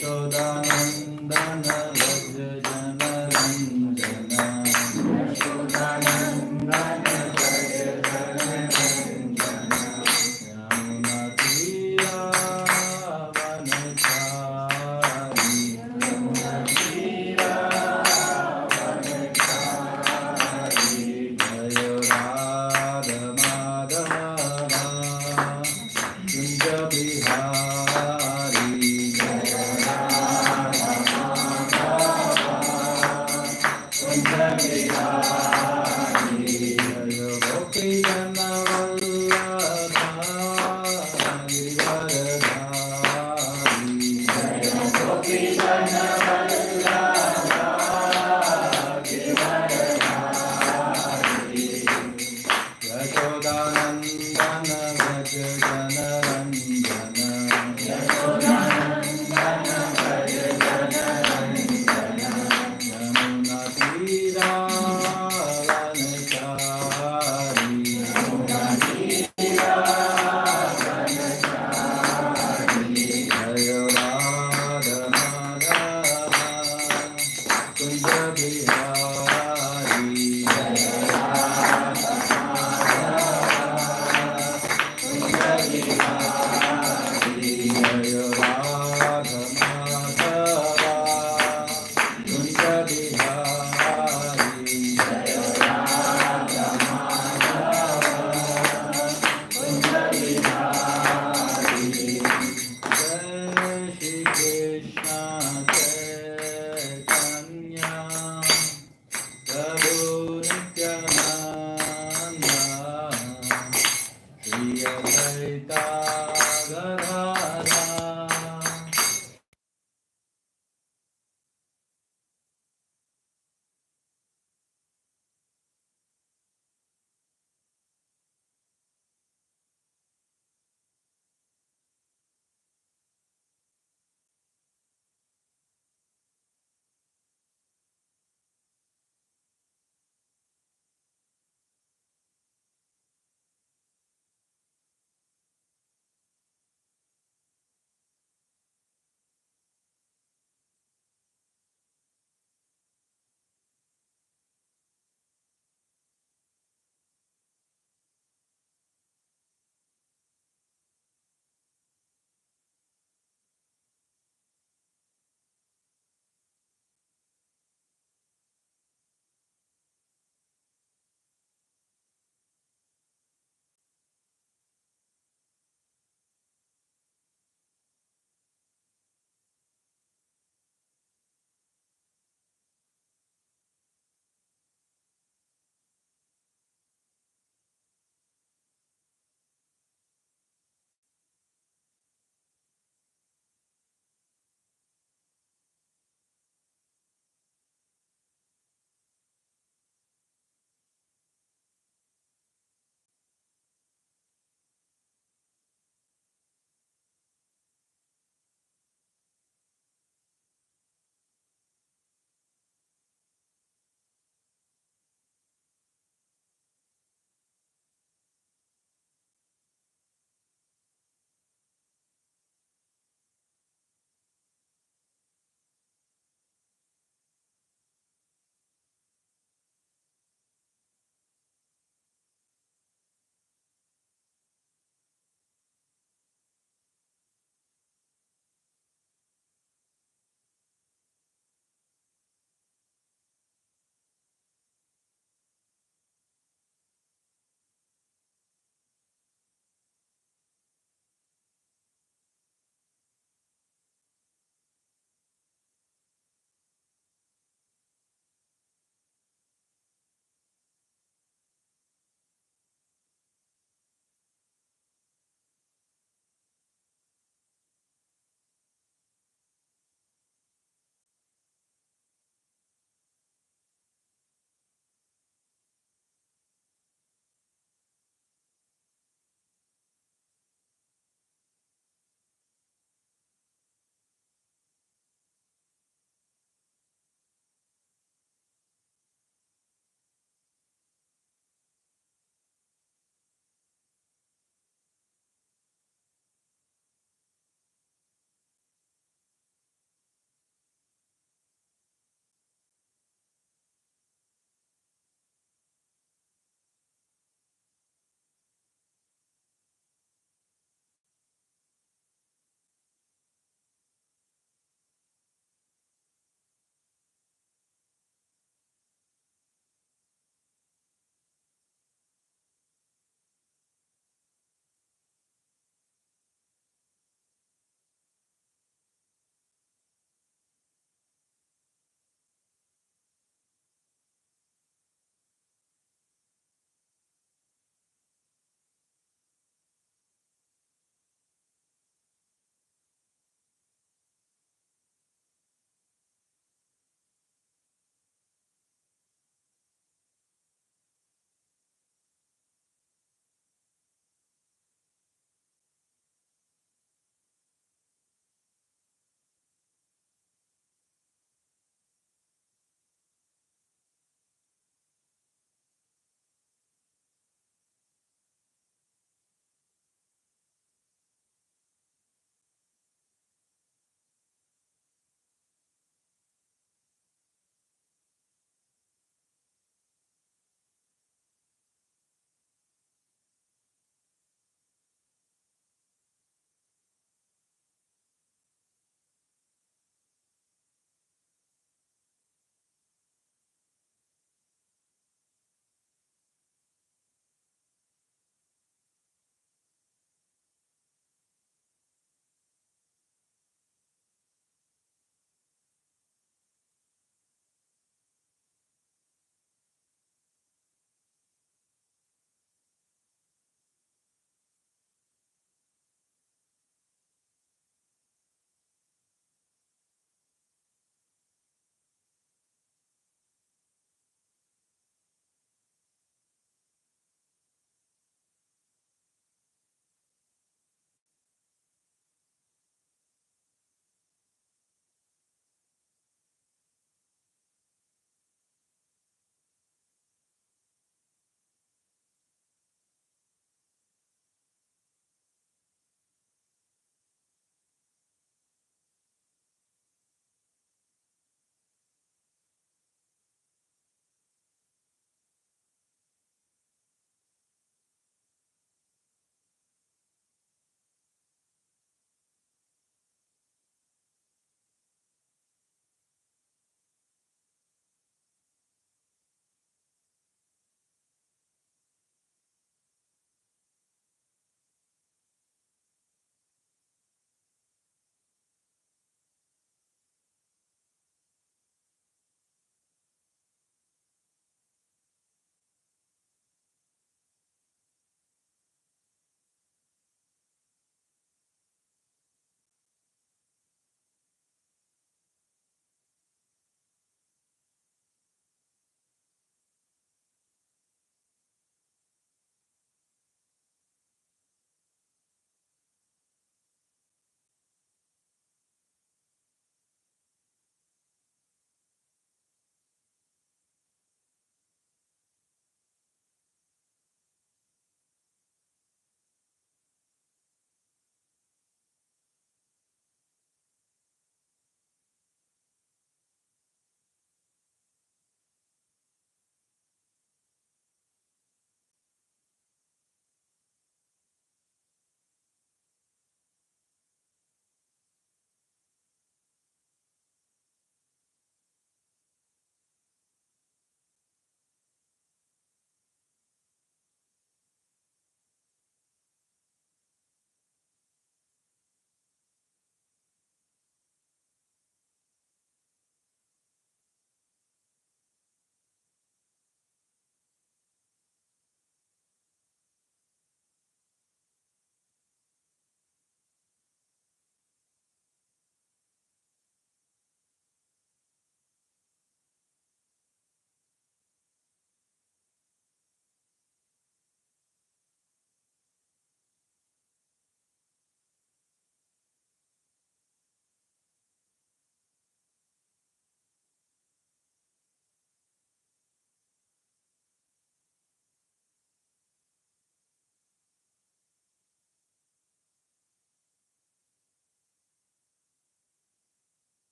यशोदानन्दन व्रज जनरञ्जन यशोदानन्दन व्रज जनरञ्जन यमुनातीरावनचारि यमुनातीरावनचारि जय राधमाधव कुञ्ज बिहारी जय Radha Madhav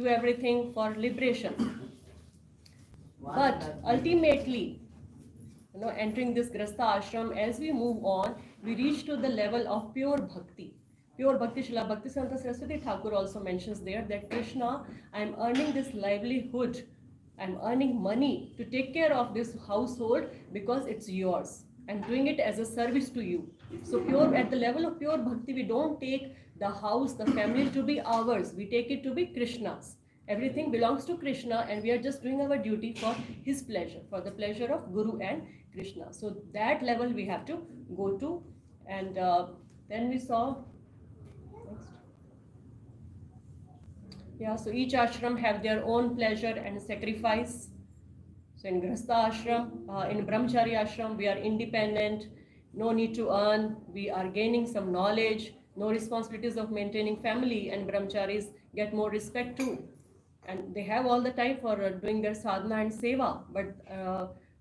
do everything for liberation. But ultimately, entering this Grihastha ashram, as we move on, we reach to the level of pure bhakti. Pure bhakti, Srila Bhaktisanta Saraswati Thakur also mentions there that Krishna, I am earning this livelihood, I am earning money to take care of this household because it's yours. I'm doing it as a service to you. So pure at the level of pure bhakti, we don't take the house, the family to be ours. We take it to be Krishna's. Everything belongs to Krishna, and we are just doing our duty for his pleasure, for the pleasure of Guru and Krishna. So that level we have to go to. And then we saw next. Yeah, so each ashram have their own pleasure and sacrifice. So in Grihastha ashram, in Brahmachari ashram, we are independent, no need to earn, we are gaining some knowledge, no responsibilities of maintaining family, and Brahmacharis get more respect too. And they have all the time for doing their sadhana and seva, but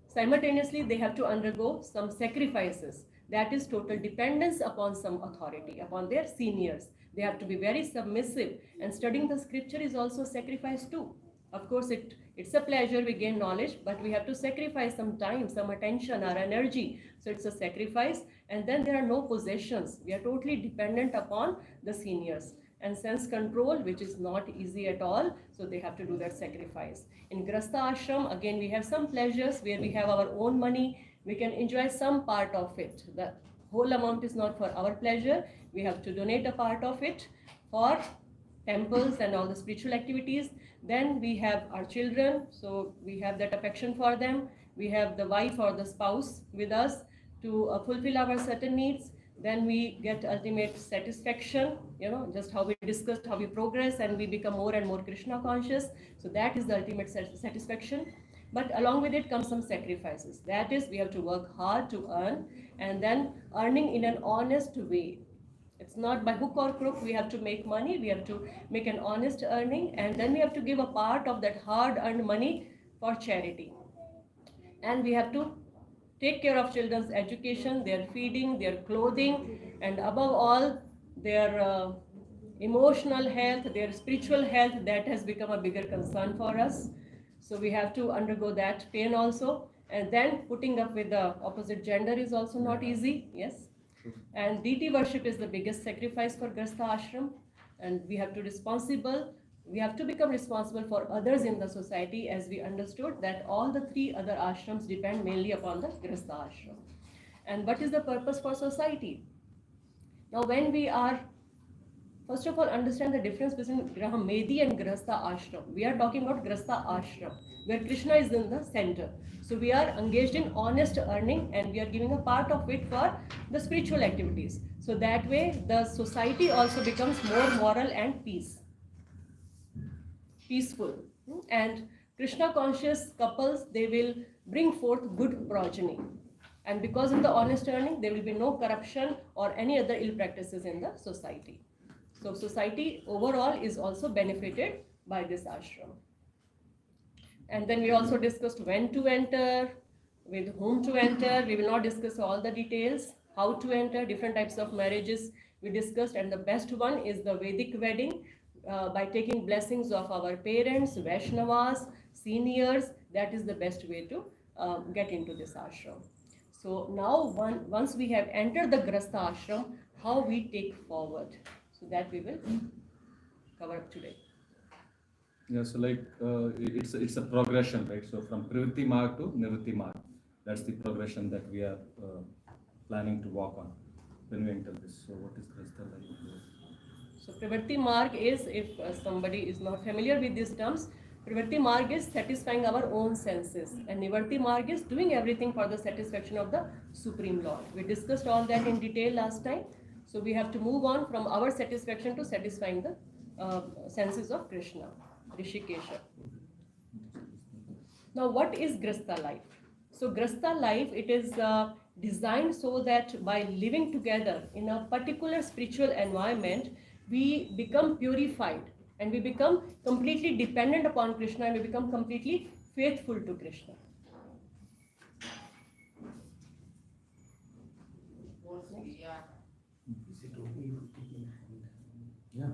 simultaneously they have to undergo some sacrifices. That is total dependence upon some authority, upon their seniors. They have to be very submissive, and studying the scripture is also sacrifice too. Of course, it's a pleasure, we gain knowledge, but we have to sacrifice some time, some attention, our energy. So it's a sacrifice. And then there are no possessions. We are totally dependent upon the seniors. And sense control, which is not easy at all, so they have to do that sacrifice. In Grihastha ashram, again, we have some pleasures where we have our own money, we can enjoy some part of it. The whole amount is not for our pleasure, we have to donate a part of it for temples and all the spiritual activities. Then we have our children, so we have that affection for them. We have the wife or the spouse with us to fulfill our certain needs. Then we get ultimate satisfaction, just how we discussed, how we progress, and we become more and more Krishna conscious. So that is the ultimate satisfaction. But along with it comes some sacrifices. That is, we have to work hard to earn, and then earning in an honest way. It's not by hook or crook. We have to make money. We have to make an honest earning, and then we have to give a part of that hard-earned money for charity. And we have to take care of children's education, their feeding, their clothing, and above all, their emotional health, their spiritual health. That has become a bigger concern for us. So we have to undergo that pain also. And then putting up with the opposite gender is also not easy. Yes. And deity worship is the biggest sacrifice for Grihastha ashram. And we have to become responsible for others in the society, as we understood that all the three other ashrams depend mainly upon the Grihastha ashram. And what is the purpose for society? Now, when we are, first of all, understand the difference between Grahamedi and Grihastha ashram. We are talking about Grihastha ashram, where Krishna is in the center. So we are engaged in honest earning, and we are giving a part of it for the spiritual activities. So that way, the society also becomes more moral and peaceful. And Krishna conscious couples, they will bring forth good progeny. And because of the honest earning, there will be no corruption or any other ill practices in the society. So society overall is also benefited by this ashram. And then we also discussed when to enter, with whom to enter. We will not discuss all the details, how to enter, different types of marriages we discussed. And the best one is the Vedic wedding, by taking blessings of our parents, Vaishnavas, seniors. That is the best way to get into this ashram. So now once we have entered the Grihastha ashram, how we take forward. So that we will cover up today. Yeah, so like it's a progression, right? So from Privritti Marg to Nivritti Marg, that's the progression that we are planning to walk on when we enter this. So what is Grihastha like? So Privritti Marg is, if somebody is not familiar with these terms, Privritti Marg is satisfying our own senses, and Nivritti Marg is doing everything for the satisfaction of the Supreme Lord. We discussed all that in detail last time. So we have to move on from our satisfaction to satisfying the senses of Krishna, Rishikesha. Now, what is Grihastha life? So Grihastha life, it is designed so that by living together in a particular spiritual environment, we become purified and we become completely dependent upon Krishna, and we become completely faithful to Krishna. Yeah.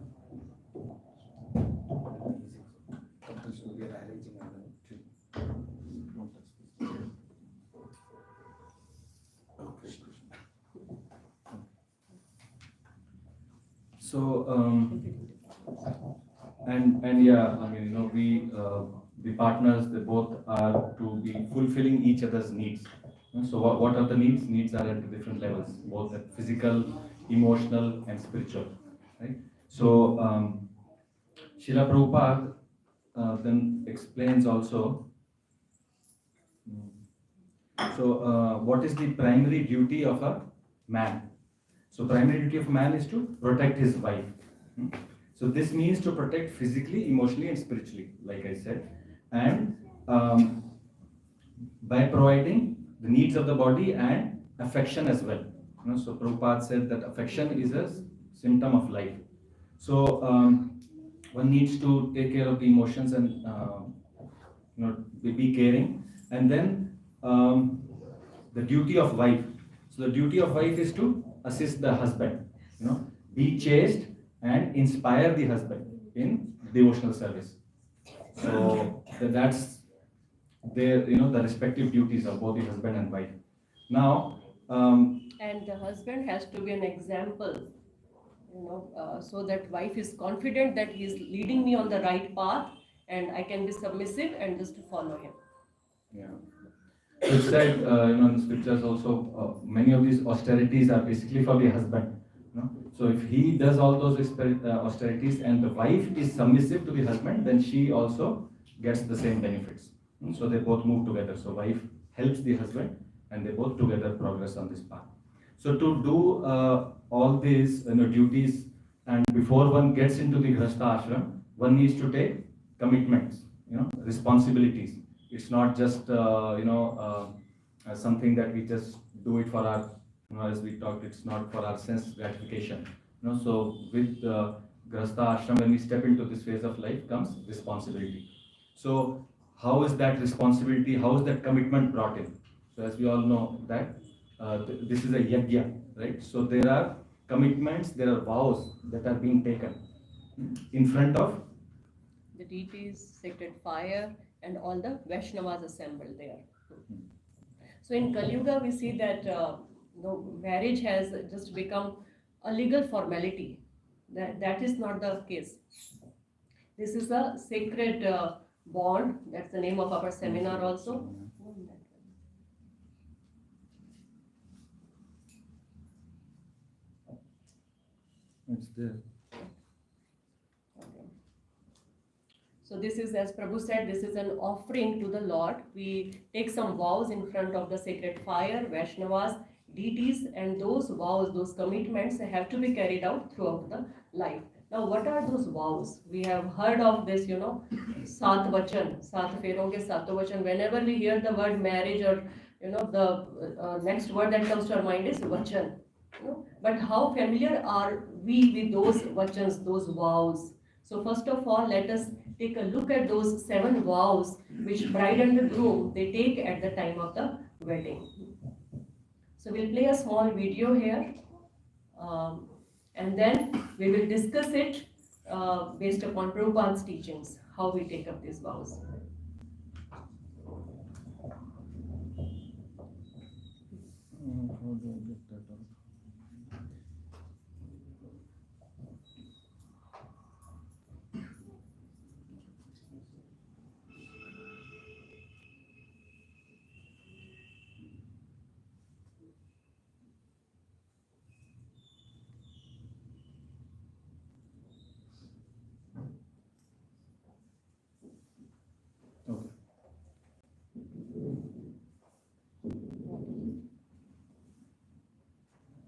So, and yeah, I mean, we, the partners, they both are to be fulfilling each other's needs. So what are the needs? Needs are at different levels, both at physical, emotional, and spiritual, right? So, Srila Prabhupada then explains also, what is the primary duty of a man? So primary duty of man is to protect his wife. So this means to protect physically, emotionally, and spiritually, like I said, and by providing the needs of the body and affection as well. So Prabhupada said that affection is a symptom of life. So one needs to take care of the emotions and be caring, and then the duty of wife. So the duty of wife is to assist the husband, be chaste and inspire the husband in devotional service. So that's their, the respective duties of both the husband and wife. Now, And the husband has to be an example, so that wife is confident that he is leading me on the right path, and I can be submissive and just follow him. yeah. It's said, in the scriptures also, many of these austerities are basically for the husband. So if he does all those austerities and the wife is submissive to the husband, then she also gets the same benefits. So they both move together. So wife helps the husband, and they both together progress on this path. So to do all these duties, and before one gets into the Grihastha ashram, one needs to take commitments, responsibilities. It's not just something that we just do it for our, as we talked, it's not for our sense gratification. So with Grihastha ashram, when we step into this phase of life, comes responsibility. So how is that responsibility? How is that commitment brought in? So as we all know that this is a yajna, right? So there are commitments, there are vows that are being taken in front of the deities, sacred fire, and all the Vaishnavas assembled there. So in Kali Yuga, we see that marriage has just become a legal formality. That is not the case. This is a sacred bond. That's the name of our seminar also. It's there. So this is, as Prabhu said, this is an offering to the Lord. We take some vows in front of the sacred fire, Vaishnavas, deities, and those vows, those commitments have to be carried out throughout the life. Now, what are those vows? We have heard of this, Sat Vachan, Sat Feron ke Sato Vachan. Whenever we hear the word marriage, or the next word that comes to our mind is Vachan. But how familiar are we with those vachans, those vows? So first of all, let us take a look at those 7 vows which bride and the groom, they take at the time of the wedding. So we'll play a small video here, and then we will discuss it based upon Prabhupada's teachings, how we take up these vows. How do I get that out? Okay.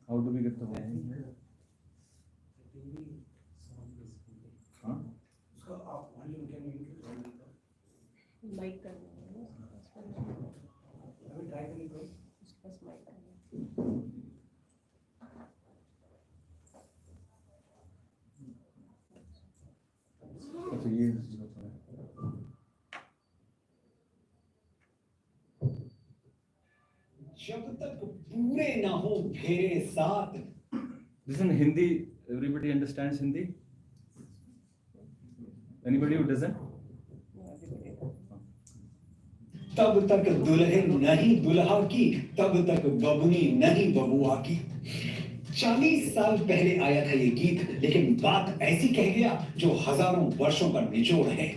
How do we get the volume? Huh? Mic अच्छा ये जब तक पूरे ना हो फेरे साथ. This is in Hindi. Everybody understands Hindi? Anybody who doesn't? तब तक दुल्हन नहीं दुल्हा की, तब तक बबुनी नहीं बबुआ की. 40 साल पहले आया था ये गीत, लेकिन बात ऐसी कह गया जो हजारों वर्षों का निचोड़ है।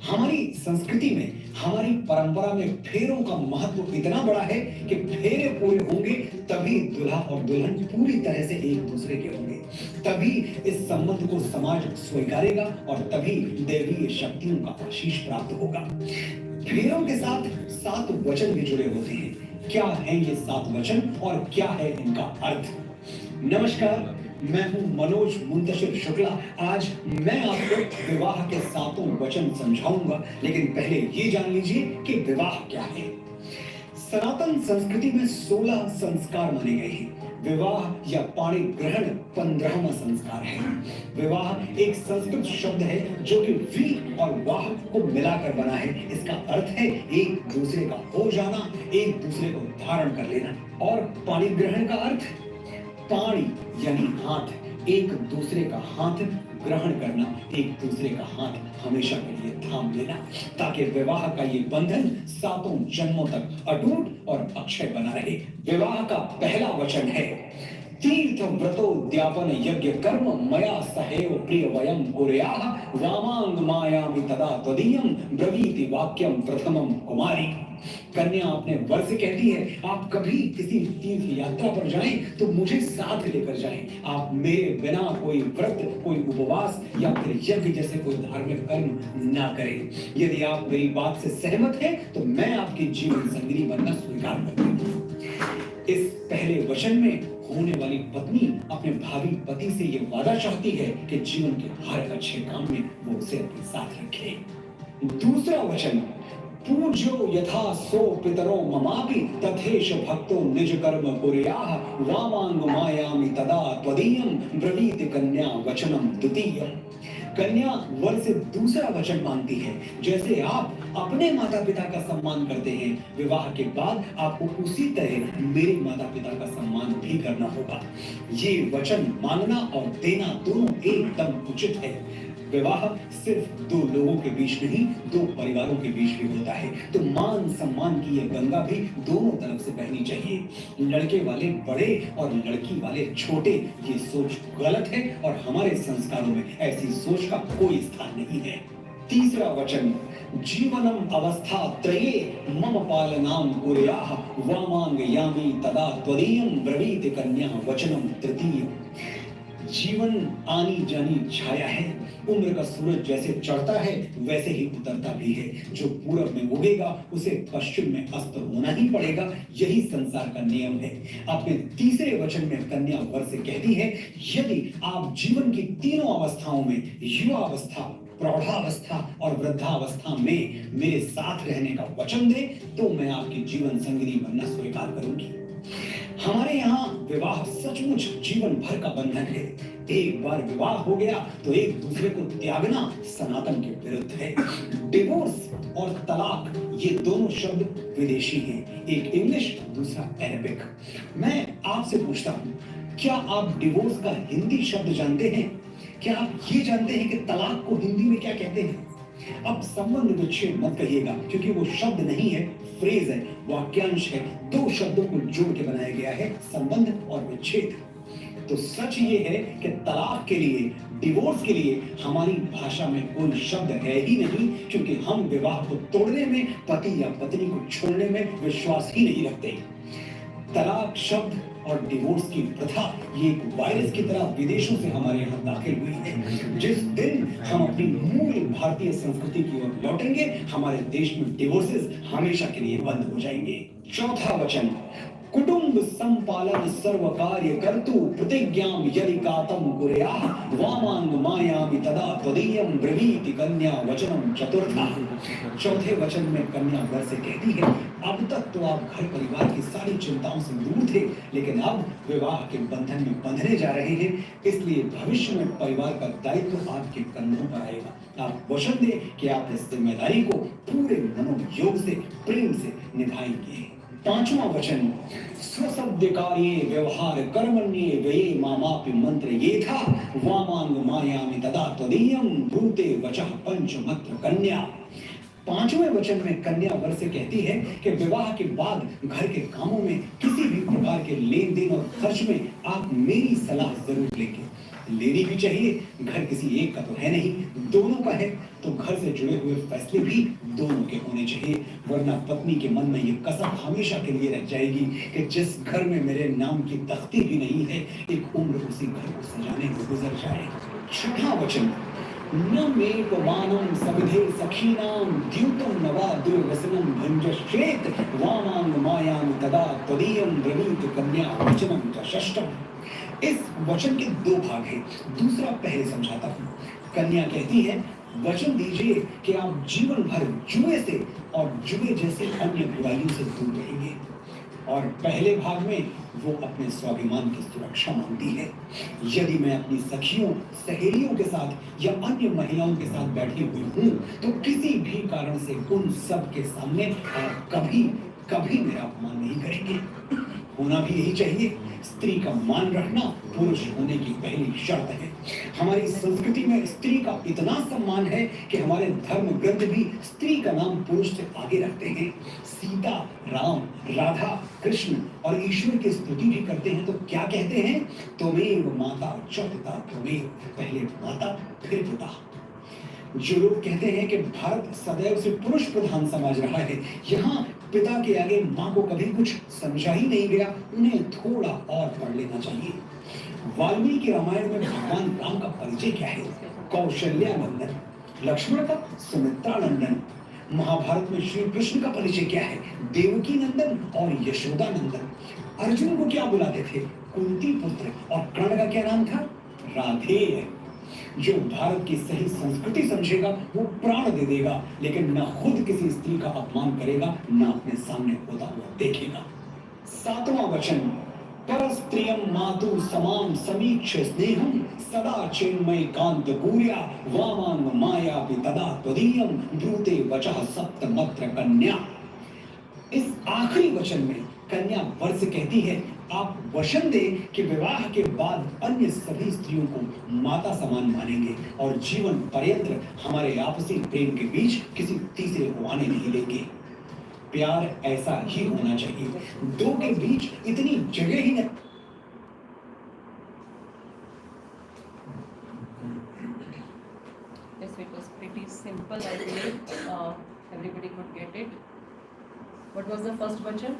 हमारी संस्कृति में, हमारी परंपरा में फेरों का महत्व इतना बड़ा है कि फेरे पूरे होंगे तभी दूल्हा और दुल्हन पूरी तरह से एक दूसरे के होंगे, तभी इस संबंध को समाज स्वीकारेगा और तभी दैवीय शक्तियों का आशीष प्राप्त होगा। फेरों के साथ 7 वचन भी जुड़े होते हैं। क्या है ये 7 वचन और क्या है इनका अर्थ? नमस्कार, मैं हूं मनोज मुंतशिर शुक्ला। आज मैं आपको विवाह के 7 वचन समझाऊंगा, लेकिन पहले ये जान लीजिए कि विवाह क्या है। सनातन संस्कृति में 16 संस्कार माने गए हैं। विवाह या पाणी ग्रहण 15वां संस्कार है। विवाह एक संस्कृत शब्द है जो कि वी और वाह को मिलाकर बना है। इसका अर्थ है एक दूसरे का हो जाना, एक दूसरे को धारण कर लेना। और पाणी ग्रहण का अर्थ पाणी यानी हाथ, एक दूसरे का हाथ ग्रहण करना, एक दूसरे का हाथ हमेशा के लिए थाम लेना, ताकि विवाह का ये बंधन 7 जन्मों तक अटूट और अक्षय बना रहे। विवाह का पहला वचन है तीर्थ व्रतोद्यापन यज्ञ कर्म मया सहेव प्रिय वयम कुर्याः वामांग मायामि तदा त्वदीयं ब्रवीति वाक्यम प्रथमम कुमारी। कन्या अपने वर से कहती है, आप कभी किसी तीर्थ यात्रा पर जाएं तो मुझे साथ लेकर जाएं। आप मेरे बिना कोई व्रत, कोई उपवास या फिर यज्ञ जैसे कोई धार्मिक कर्म ना करें। यदि आप मेरी बात से सहमत हैं तो मैं आपकी जीवन संगिनी बनना स्वीकार करती हूँ। इस पहले वचन में होने वाली पत्नी अपने भावी पति से ये वादा चाहती है कि जीवन के हर अच्छे काम में वो उसे अपने साथ रखे। दूसरा वचन पूज्यो यथा सो पितरो ममापि तथेश भक्तो निज कर्म कुर्याः वामांग मायामि तदा त्वदीयं ब्रवीति कन्या वचनम द्वितीयम्। कन्या वर से दूसरा वचन मांगती है। जैसे आप अपने माता पिता का सम्मान करते हैं, विवाह के बाद आपको उसी तरह मेरे माता पिता का सम्मान भी करना होगा। ये वचन मांगना और देना दोनों एकदम उचित है। विवाह सिर्फ 2 लोगों के बीच नहीं, 2 परिवारों के बीच भी होता है। तो मान सम्मान की यह गंगा भी दोनों तरफ से बहनी चाहिए। लड़के वाले बड़े और लड़की वाले छोटे, ये सोच गलत है और हमारे संस्कारों में ऐसी सोच का कोई स्थान नहीं है। तीसरा वचन जीवनम अवस्था त्रये मम पालनाम कुर्याः वामांग यामि तदा त्वदीयं ब्रवीति कन्या वचनम तृतीय। जीवन आनी जानी छाया है। उम्र का सूरज जैसे चढ़ता है वैसे ही उतरता भी है। जो पूरब में उगेगा उसे पश्चिम में अस्त होना ही पड़ेगा। यही संसार का नियम है। अपने तीसरे वचन में कन्या वर से कहती है, यदि आप जीवन की तीनों अवस्थाओं में, युवावस्था, प्रौढ़ावस्था और वृद्धावस्था में मेरे साथ रहने का वचन दे तो मैं आपकी जीवन संगिनी बनना स्वीकार करूंगी। हमारे यहाँ विवाह सचमुच जीवन भर का बंधन है। एक बार विवाह हो गया तो एक दूसरे को त्यागना सनातन के विरुद्ध है। डिवोर्स और तलाक ये दोनों शब्द विदेशी हैं, एक इंग्लिश, दूसरा अरबिक। मैं आपसे पूछता हूँ, क्या आप डिवोर्स का हिंदी शब्द जानते हैं? क्या आप ये जानते हैं कि तलाक को हिंदी में क्या कहते हैं? अब संबंध विच्छेद मत कहिएगा, क्योंकि वो शब्द नहीं है, फ्रेज है, वाक्यांश है। 2 शब्दों को जोड़ के बनाया गया है, संबंध और विच्छेद। तो सच ये है कि तलाक के लिए, डिवोर्स के लिए हमारी भाषा में कोई शब्द है ही नहीं, क्योंकि हम विवाह को तोड़ने में, पति या पत्नी को छोड़ने में विश्वास ही नहीं रखते। तलाक शब्द और डिवोर्स की प्रथा ये एक वायरस की तरह विदेशों से हमारे यहाँ दाखिल हुई है। जिस दिन हम अपनी मूल भारतीय संस्कृति की ओर लौटेंगे, हमारे देश में डिवोर्सेस हमेशा के लिए बंद हो जाएंगे। चौथा वचन कुटुंब संपालन सर्व कार्य कर्तु प्रतिज्ञाम यदि कातम कुर्याः वामांग मायामि तदा त्वदीयं ब्रवीति कन्या वचनम चतुर्था। चौथे वचन में कन्या वर से कहती है, अब तक तो आप घर परिवार की सारी चिंताओं से दूर थे, लेकिन अब विवाह के बंधन में बंधने जा रहे हैं, इसलिए भविष्य में परिवार का दायित्व आपके कंधों पर आएगा। आप वचन दें कि आप इस जिम्मेदारी को पूरे मनोयोग से, प्रेम से निभाएंगे। 5वां वचन स्वशब्द कार्ये व्यवहार कर्मण्ये व्यये मामापि मंत्र ये था वामांग मायामि तदा त्वदीयं ब्रूते वचः पंचमत्र कन्या। 5वें वचन में कन्या वर से कहती है कि विवाह के बाद घर के कामों में किसी भी प्रकार के लेन देन और खर्च में आप मेरी सलाह जरूर लेंगे। लेनी भी चाहिए, घर किसी एक का तो है नहीं, दोनों का है, तो घर से जुड़े हुए फैसले भी दोनों के होने चाहिए, वरना पत्नी के मन में ये कसम हमेशा के लिए रह जाएगी कि जिस घर में मेरे नाम की तख्ती भी नहीं है, एक उम्र उसी घर को सजाने में गुजर जाए। 6वां वचन, न मे पवानम सविधे सखीनाम द्यूतम नवा दुर्वसनम भंजश्चेत वामांग मायाम तदा त्वदीयम ब्रवीत कन्या वचनम च षष्ठम। इस वचन के 2 भाग हैं, दूसरा पहले समझाता हूं। कन्या कहती है, वचन दीजिए कि आप जीवन भर जुए से और जुए जैसे अन्य बुराइयों से दूर रहेंगे। और पहले भाग में वो अपने स्वाभिमान की सुरक्षा मांगती है। यदि मैं अपनी सखियों, सहेलियों के साथ या अन्य महिलाओं के साथ बैठी हुई हूं, तो किसी भी कारण से उन सब के सामने आप कभी कभी मेरा अपमान नहीं करेंगे। होना भी यही चाहिए। स्त्री का मान रखना पुरुष होने की पहली शर्त है। हमारी संस्कृति में स्त्री का इतना सम्मान है कि हमारे धर्म ग्रंथ भी स्त्री का नाम पुरुष से आगे रखते हैं। सीता, राम, राधा, कृष्ण और ईश्वर की स्तुति भी करते हैं तो क्या कहते हैं? त्वमेव माता च पिता त्वमेव, पहले माता फिर पिता। जो लोग कहते हैं कि भारत सदैव से पुरुष प्रधान समाज रहा है, यहाँ पिता के आगे माँ को कभी कुछ समझा ही नहीं गया, उन्हें थोड़ा और पढ़ लेना चाहिए। वाल्मीकि रामायण में भगवान राम का परिचय क्या है? कौशल्या नंदन। लक्ष्मण का सुमित्रा नंदन। महाभारत में श्री कृष्ण का परिचय क्या है? देवकी नंदन और यशोदा नंदन। अर्जुन को क्या बुलाते थे? कुंती पुत्र। और कर्ण का क्या नाम था? राधेय। जो भारत की सही संस्कृति समझेगा वो प्राण दे देगा, लेकिन न खुद किसी स्त्री का अपमान करेगा, न अपने सामने होता हुआ देखेगा। 7वां वचन, परस्त्रियम मातु समाम समीक्ष स्नेहम सदा चिन्मय कांत गुर्या वामांग माया तदा त्वदीयम ब्रूते वचः सप्तमत्र कन्या। इस आखिरी वचन में कन्या वर से कहती है, आप वचन दें कि विवाह के बाद अन्य सभी स्त्रियों को माता समान मानेंगे और जीवन पर्यंत हमारे आपसी प्रेम के बीच किसी तीसरे को आने नहीं देंगे। प्यार ऐसा ही होना चाहिए, दो के बीच इतनी जगह ही नहीं। Yes, it was pretty simple, I believe. Everybody could get it. What was the first vachan?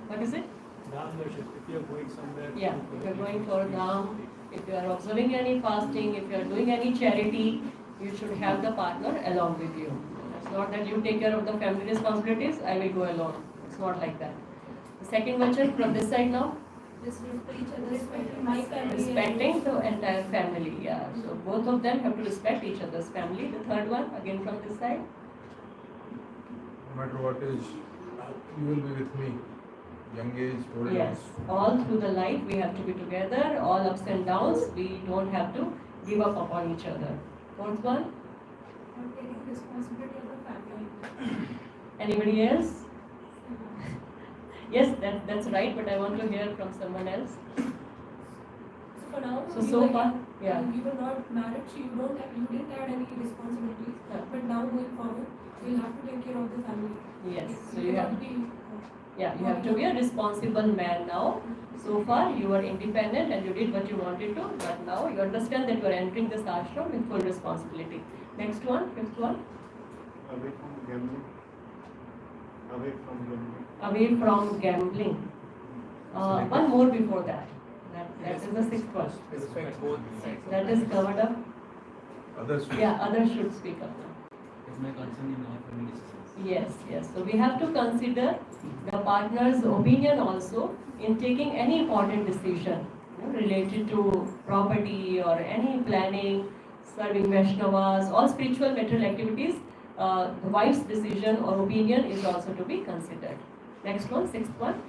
What is it? If you are going somewhere. Yeah, if you are going for Dham, if you are observing any fasting, if you are doing any charity, you should have the partner along with you. It's not that you take care of the family responsibilities, I will go alone. It's not like that. The second vachan from this side now. Respecting the entire family, yeah. So both of them have to respect each other's family. The third one, again from this side. No matter what age, you will be with me. Young age, old age. Yes, all through the life we have to be together, all ups and downs, we don't have to give up upon each other. Fourth one? Not taking responsibility of the family. Anybody else? Yes, that's right, but I want to hear from someone else. So for now, So far, yeah. You were not married, so you didn't have any responsibilities. Yeah. But now going forward, you'll have to take care of the family. Yes, so You you have, cannot be. you have to be a responsible man now. So far you were independent and you did what you wanted to, but now you understand that you are entering this ashram with full responsibility. Next one, fifth one. Away from gambling. Away from gambling. Away from gambling. One more before that. That is the sixth one. Respect both sides. That is covered up. Others. Yeah, others should speak up now. It's my concern in all family decisions. Yes. So we have to consider the partner's opinion also in taking any important decision related to property or any planning, serving Vaishnavas, all spiritual material activities. The wife's decision or opinion is also to be considered. Next one, sixth one.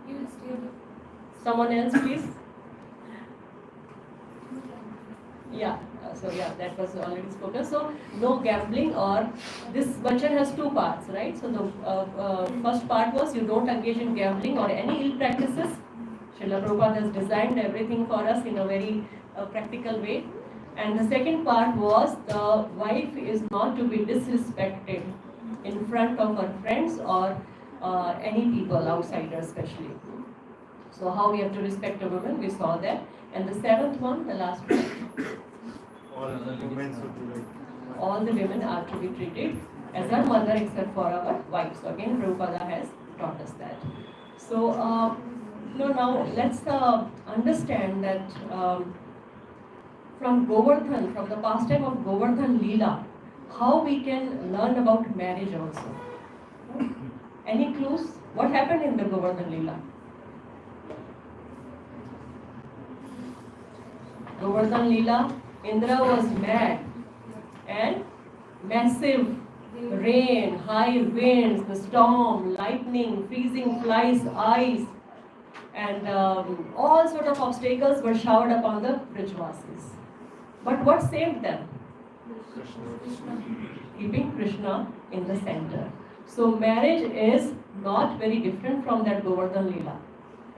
You will stay with. Someone else, please. Yeah, that was already spoken. So, no gambling, or this vachan has two parts, right? So, the first part was you don't engage in gambling or any ill practices. Srila Prabhupada has designed everything for us in a very practical way. And the second part was the wife is not to be disrespected in front of her friends or any people, outsiders especially. So how we have to respect a woman, we saw that. And the seventh one, the last one, All women should be like. all the women are to be treated as our mother except for our wives. So again, Prabhupada has taught us that. So now let's understand that from Govardhan, from the pastime of Govardhan Leela, how we can learn about marriage also. Any clues? What happened in the Govardhan Leela? Govardhan Leela, Indra was mad and massive rain, high winds, the storm, lightning, freezing flies, ice, and all sort of obstacles were showered upon the Brajvasis. But what saved them? Keeping Krishna in the center. So marriage is not very different from that Govardhan Leela.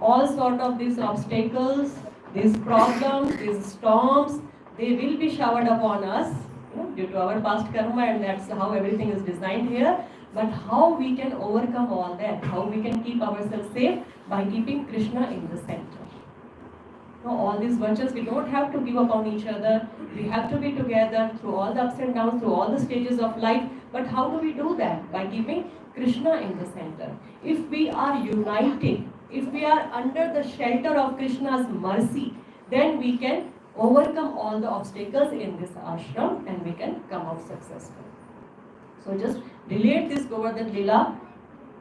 All sort of these obstacles, these problems, these storms, they will be showered upon us due to our past karma, and that's how everything is designed here. But how we can overcome all that, how we can keep ourselves safe by keeping Krishna in the center. Now, all these virtues, we don't have to give up on each other. We have to be together through all the ups and downs, through all the stages of life. But how do we do that? By keeping Krishna in the center. If we are united, if we are under the shelter of Krishna's mercy, then we can overcome all the obstacles in this ashram and we can come out successful. So just relate this Govardhan Leela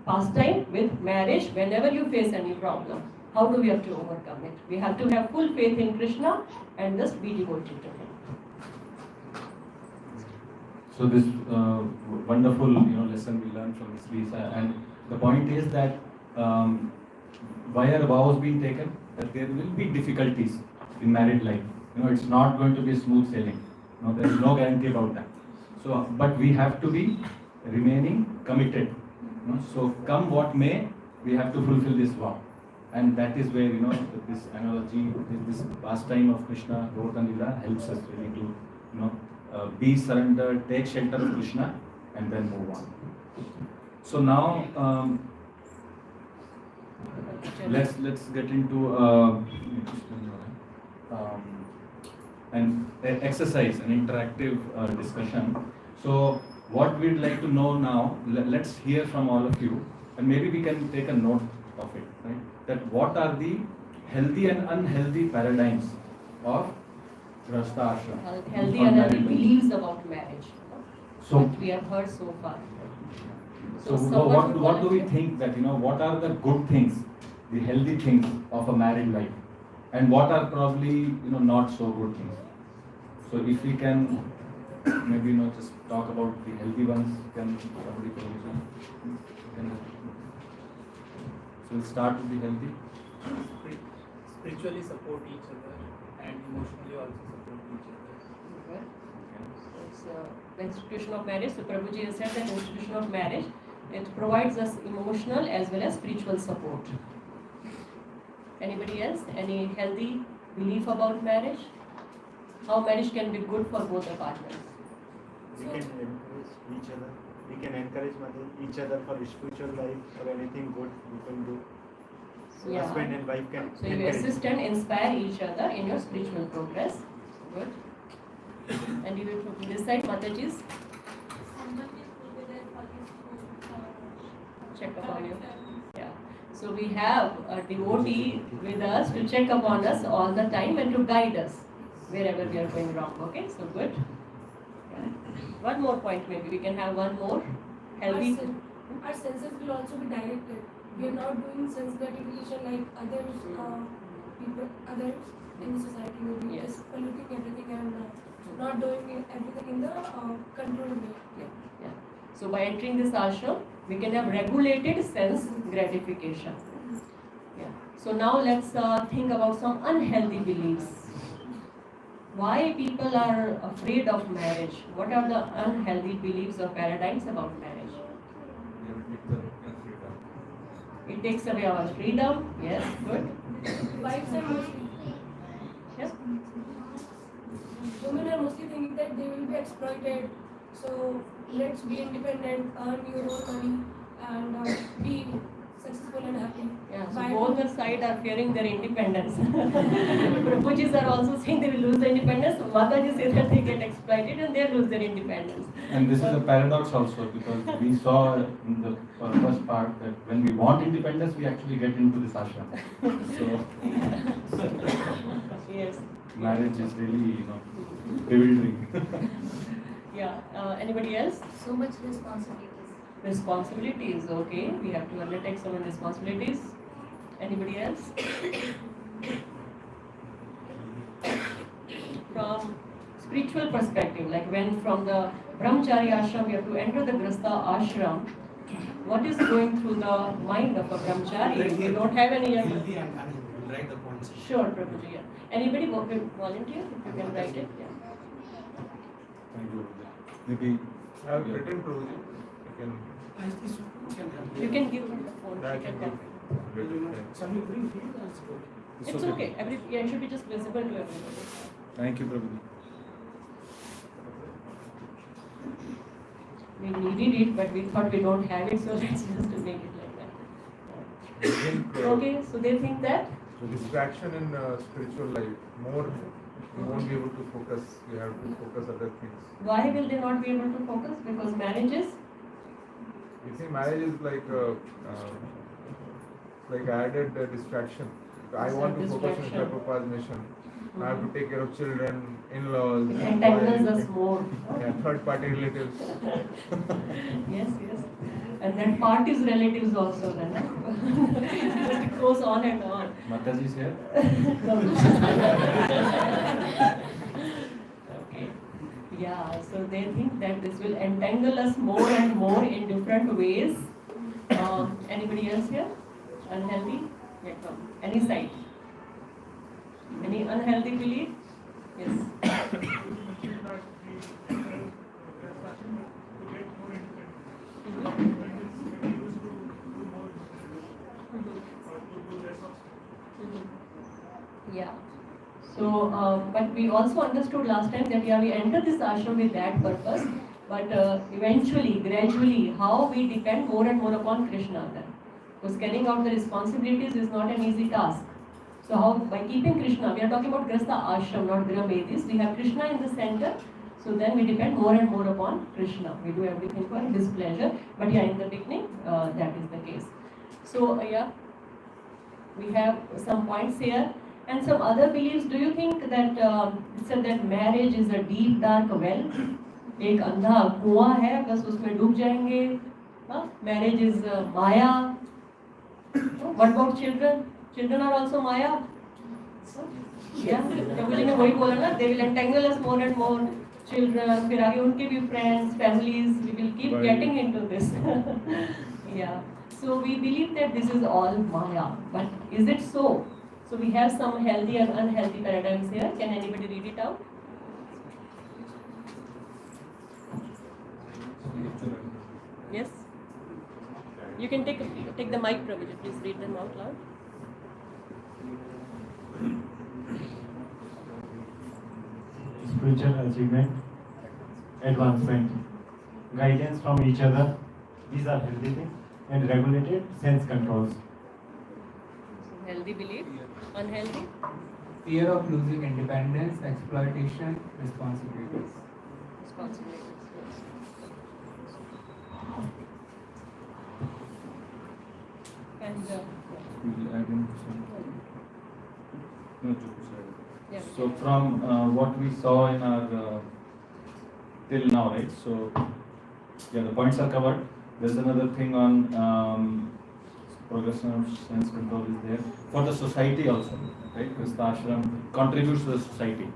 pastime with marriage whenever you face any problem. How do we have to overcome it? We have to have full faith in Krishna and just be devoted to him. So this wonderful lesson we learned from this Lisa, and the point is that why are vows being taken? That there will be difficulties in married life. It's not going to be smooth sailing. There is no guarantee about that. So, but we have to be remaining committed. So, come what may, we have to fulfill this vow, and that is where this analogy, this pastime of Krishna, Govardhan Leela, helps us really to be surrendered, take shelter of Krishna, and then move on. So now let's get into an exercise, an interactive discussion. So what we'd like to know now, let's hear from all of you, and maybe we can take a note of it, right? That what are the healthy and unhealthy paradigms of Grihastha ashram? Healthy and healthy beliefs about marriage. So What we have heard so far. So what do we think that, what are the good things, the healthy things of a married life, and what are probably, not so good things? So if we can maybe, just talk about the healthy ones, can somebody so we'll start with the healthy. Spiritually support each other and emotionally also support each other. So the institution of marriage, so Prabhuji has said that institution of marriage, it provides us emotional as well as spiritual support. Anybody else? Any healthy belief about marriage? How marriage can be good for both the partners? We can encourage each other. We can encourage each other for spiritual life or anything good we can do. So Yeah. husband and wife can So you encourage. assist and inspire each other in your spiritual progress. Good. And you will from this side, Mataji's, check upon you. Yeah. So we have a devotee with us to check upon us all the time and to guide us wherever we are going wrong. Okay, so good. Yeah. One more point, maybe we can have one more healthy. Our senses will also be directed. We are not doing sense gratification like others, people, others in the society will be Yes. just polluting everything and not doing everything in the controlled way. Yeah. So by entering this ashram, we can have regulated sense gratification. Yeah. So now let's think about some unhealthy beliefs. Why people are afraid of marriage? What are the unhealthy beliefs or paradigms about marriage? It takes away our freedom. Yes, good. Wives and husbands. Yes. women are mostly thinking that they will be exploited. So let's be independent, earn your own money, and be successful and happy. Yeah, so By- both the side are fearing their independence. Prabhujis are also saying they will lose their independence. Mataji says that they get exploited and they lose their independence. And this is a paradox also, because we saw in the first part that when we want independence, we actually get into this ashram. So Yes. marriage is really, bewildering. Yeah. Anybody else? So much responsibilities. Responsibilities. Okay. We have to undertake some responsibilities. Anybody else? From spiritual perspective, like when from the Brahmachari ashram we have to enter the Grihastha ashram, what is going through the mind of a Brahmachari? If we don't have any other. Healthy and unhealthy. Write the points. Sure, Prabhuji. Yeah. Anybody volunteer? If you can write it. Yeah. Thank you. Maybe I have written to you. You can give her the phone. I She can can copy. Shall we bring him? That's good. It's okay. It should be just visible to everybody. Thank you, Prabhuji. We needed it, but we thought we don't have it, so let's just make it like that. I think Okay, so they think that distraction in spiritual life, more you won't be able to focus, you have to focus other things. why will they not be able to focus? Because marriages. You see, marriage is like added distraction. I want to focus on Distraction. Prabhupada's mission. I have to take care of children, in-laws, It entangles wife, us more. yeah, third-party relatives. Yes, yes. And then parties relatives also then. It goes on and on. Mataji is here. Okay. Yeah, so they think that this will entangle us more and more in different ways. Anybody else here? Unhealthy? Yeah, come. Any side? Any unhealthy belief? Yes. Yeah. So, but we also understood last time that yeah, we enter this ashram with that purpose, but eventually, gradually, how we depend more and more upon Krishna then. Because carrying out the responsibilities is not an easy task. So how, by keeping Krishna, we are talking about Grihastha ashram, not Griha Vedis, we have Krishna in the center, so then we depend more and more upon Krishna. We do everything for his pleasure, but yeah, in the beginning, that is the case. So, yeah, we have some points here. And some other beliefs, do you think that it said that marriage is a deep dark well? एक अंधा कुआं है, बस उसमें डूब जाएंगे. Marriage is maya. What about children? Children are also maya. Yeah, प्रभु जी ने वही बोला ना, they will entangle us more and more. Children, फिर आगे उनके भी friends, families, we will keep getting into this. Yeah, so we believe that this is all maya, but is it so? So we have some healthy and unhealthy paradigms here. Can anybody read it out? Yes? You can take the mic, Prabhuji. Please read them out loud. Spiritual achievement, advancement, guidance from each other, these are healthy things, and regulated sense controls. Healthy belief, unhealthy? Fear of losing independence, exploitation, responsibilities. Responsibilities. Yes. And We'll add in some. No, sorry. yeah. So from what we saw in our till now, right? So yeah, the points are covered. There's another thing on progression of sense control is there for the society also, right? Grihastha ashram contributes to the society.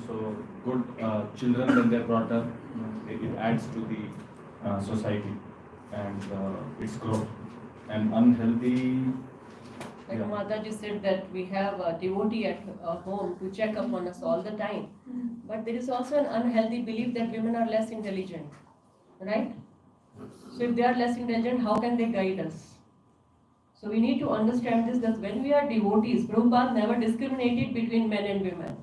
So good children when they're brought up, it adds to the society and its growth. And unhealthy. Like Yeah. Mataji said that we have a devotee at home to check upon us all the time. But there is also an unhealthy belief that women are less intelligent, right? So if they are less intelligent, how can they guide us? So we need to understand this, that when we are devotees, Prabhupada never discriminated between men and women.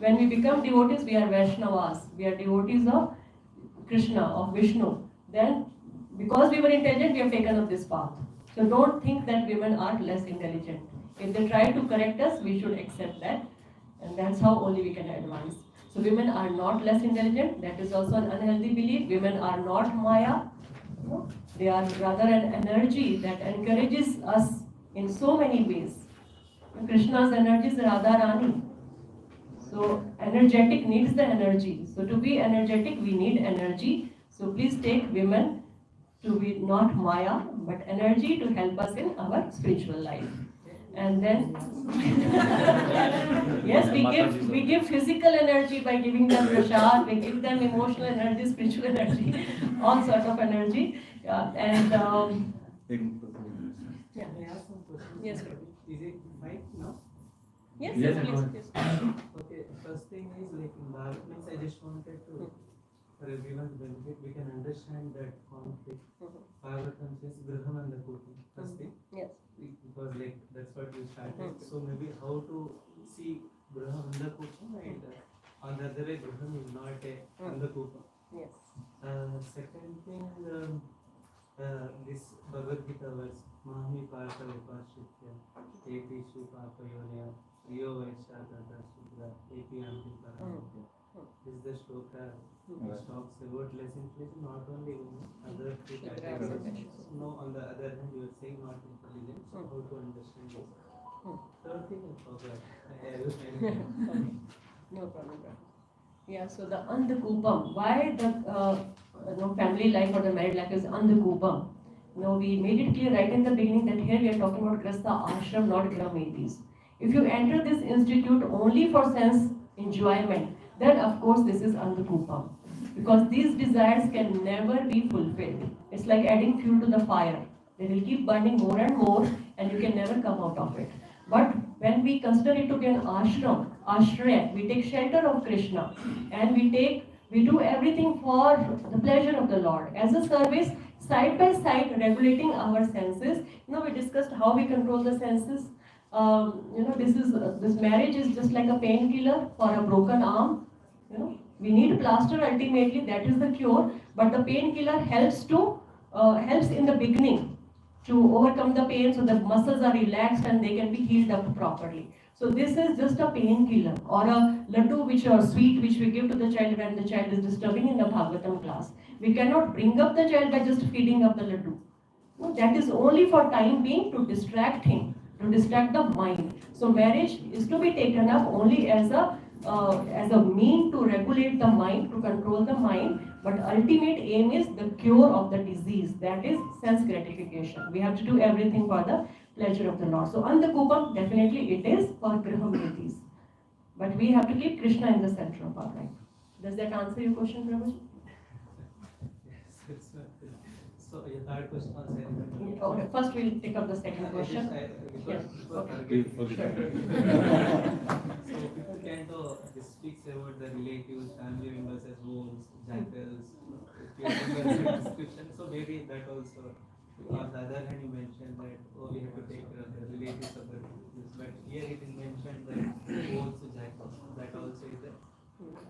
When we become devotees, we are Vaishnavas. We are devotees of Krishna, of Vishnu. Then, because we were intelligent, we have taken up this path. So don't think that women are less intelligent. If they try to correct us, we should accept that. And that's how only we can advance. So women are not less intelligent. That is also an unhealthy belief. Women are not Maya. No? They are rather an energy that encourages us in so many ways. Krishna's energy is Radha Rani. So energetic needs the energy. So to be energetic, we need energy. So please take women to be not Maya, but energy to help us in our spiritual life. And then, yes, we give physical energy by giving them prasad, we give them emotional energy, spiritual energy, all sorts of energy. Yeah, and yeah. I have some questions. Yes. Is it mic now? Yes, Yes, yes, go please, ahead. please. Okay, first thing is like in Bharat means I just wanted to, for everyone's benefit, we can understand that conflict. Bhagavatam says Griham and the Kutam. First thing. Yes. Because like that's what we started. So maybe how to see Griham and the Kutam and on the other way Griham is not a Andakupam. Yes. Second thing, this Bhagavad Gita verse, Mahami Partha Vipashitya, Epishu Papa Yonya, Rio Vaishadata Sudra, Epi Ampika. Is the shloka which talks about less intelligent, not only women, other two categories. No, on the other hand, you are saying not intelligent, so how to understand this? Third thing I forgot. No problem. Yeah, so the Andakupam, why the family life or the married life is Andakupam? We made it clear right in the beginning that here we are talking about Grihastha ashram, not Grametis. If you enter this institute only for sense enjoyment, then of course this is Andakupam. Because these desires can never be fulfilled. It's like adding fuel to the fire. They will keep burning more and more and you can never come out of it. But when we consider it to be an ashram, ashraya, we take shelter of Krishna and we do everything for the pleasure of the Lord. As a service, side by side, regulating our senses. We discussed how we control the senses. This marriage is just like a painkiller for a broken arm. We need plaster ultimately, that is the cure. But the painkiller helps in the beginning to overcome the pain, so the muscles are relaxed and they can be healed up properly. So this is just a painkiller or a laddu which are sweet which we give to the child when the child is disturbing in the Bhagavatam class. We cannot bring up the child by just feeding up the laddu. That is only for time being to distract him, to distract the mind. So marriage is to be taken up only as a mean to regulate the mind, to control the mind, but ultimate aim is the cure of the disease, that is sense gratification. We have to do everything for the pleasure of the Lord. So Andakupam, definitely it is for Griham. But we have to keep Krishna in the center of our life. Does that answer your question, Prabhuji? Yes, so your third question was Okay, first we'll take up the second question. Yes. Okay. So people can this speaks about the relatives, family members as wolves, jackals, description. So maybe that also. On the other hand, you mentioned that we have to take care of the relatives of the relatives, but here it is mentioned that wolves, jackals. That also is there.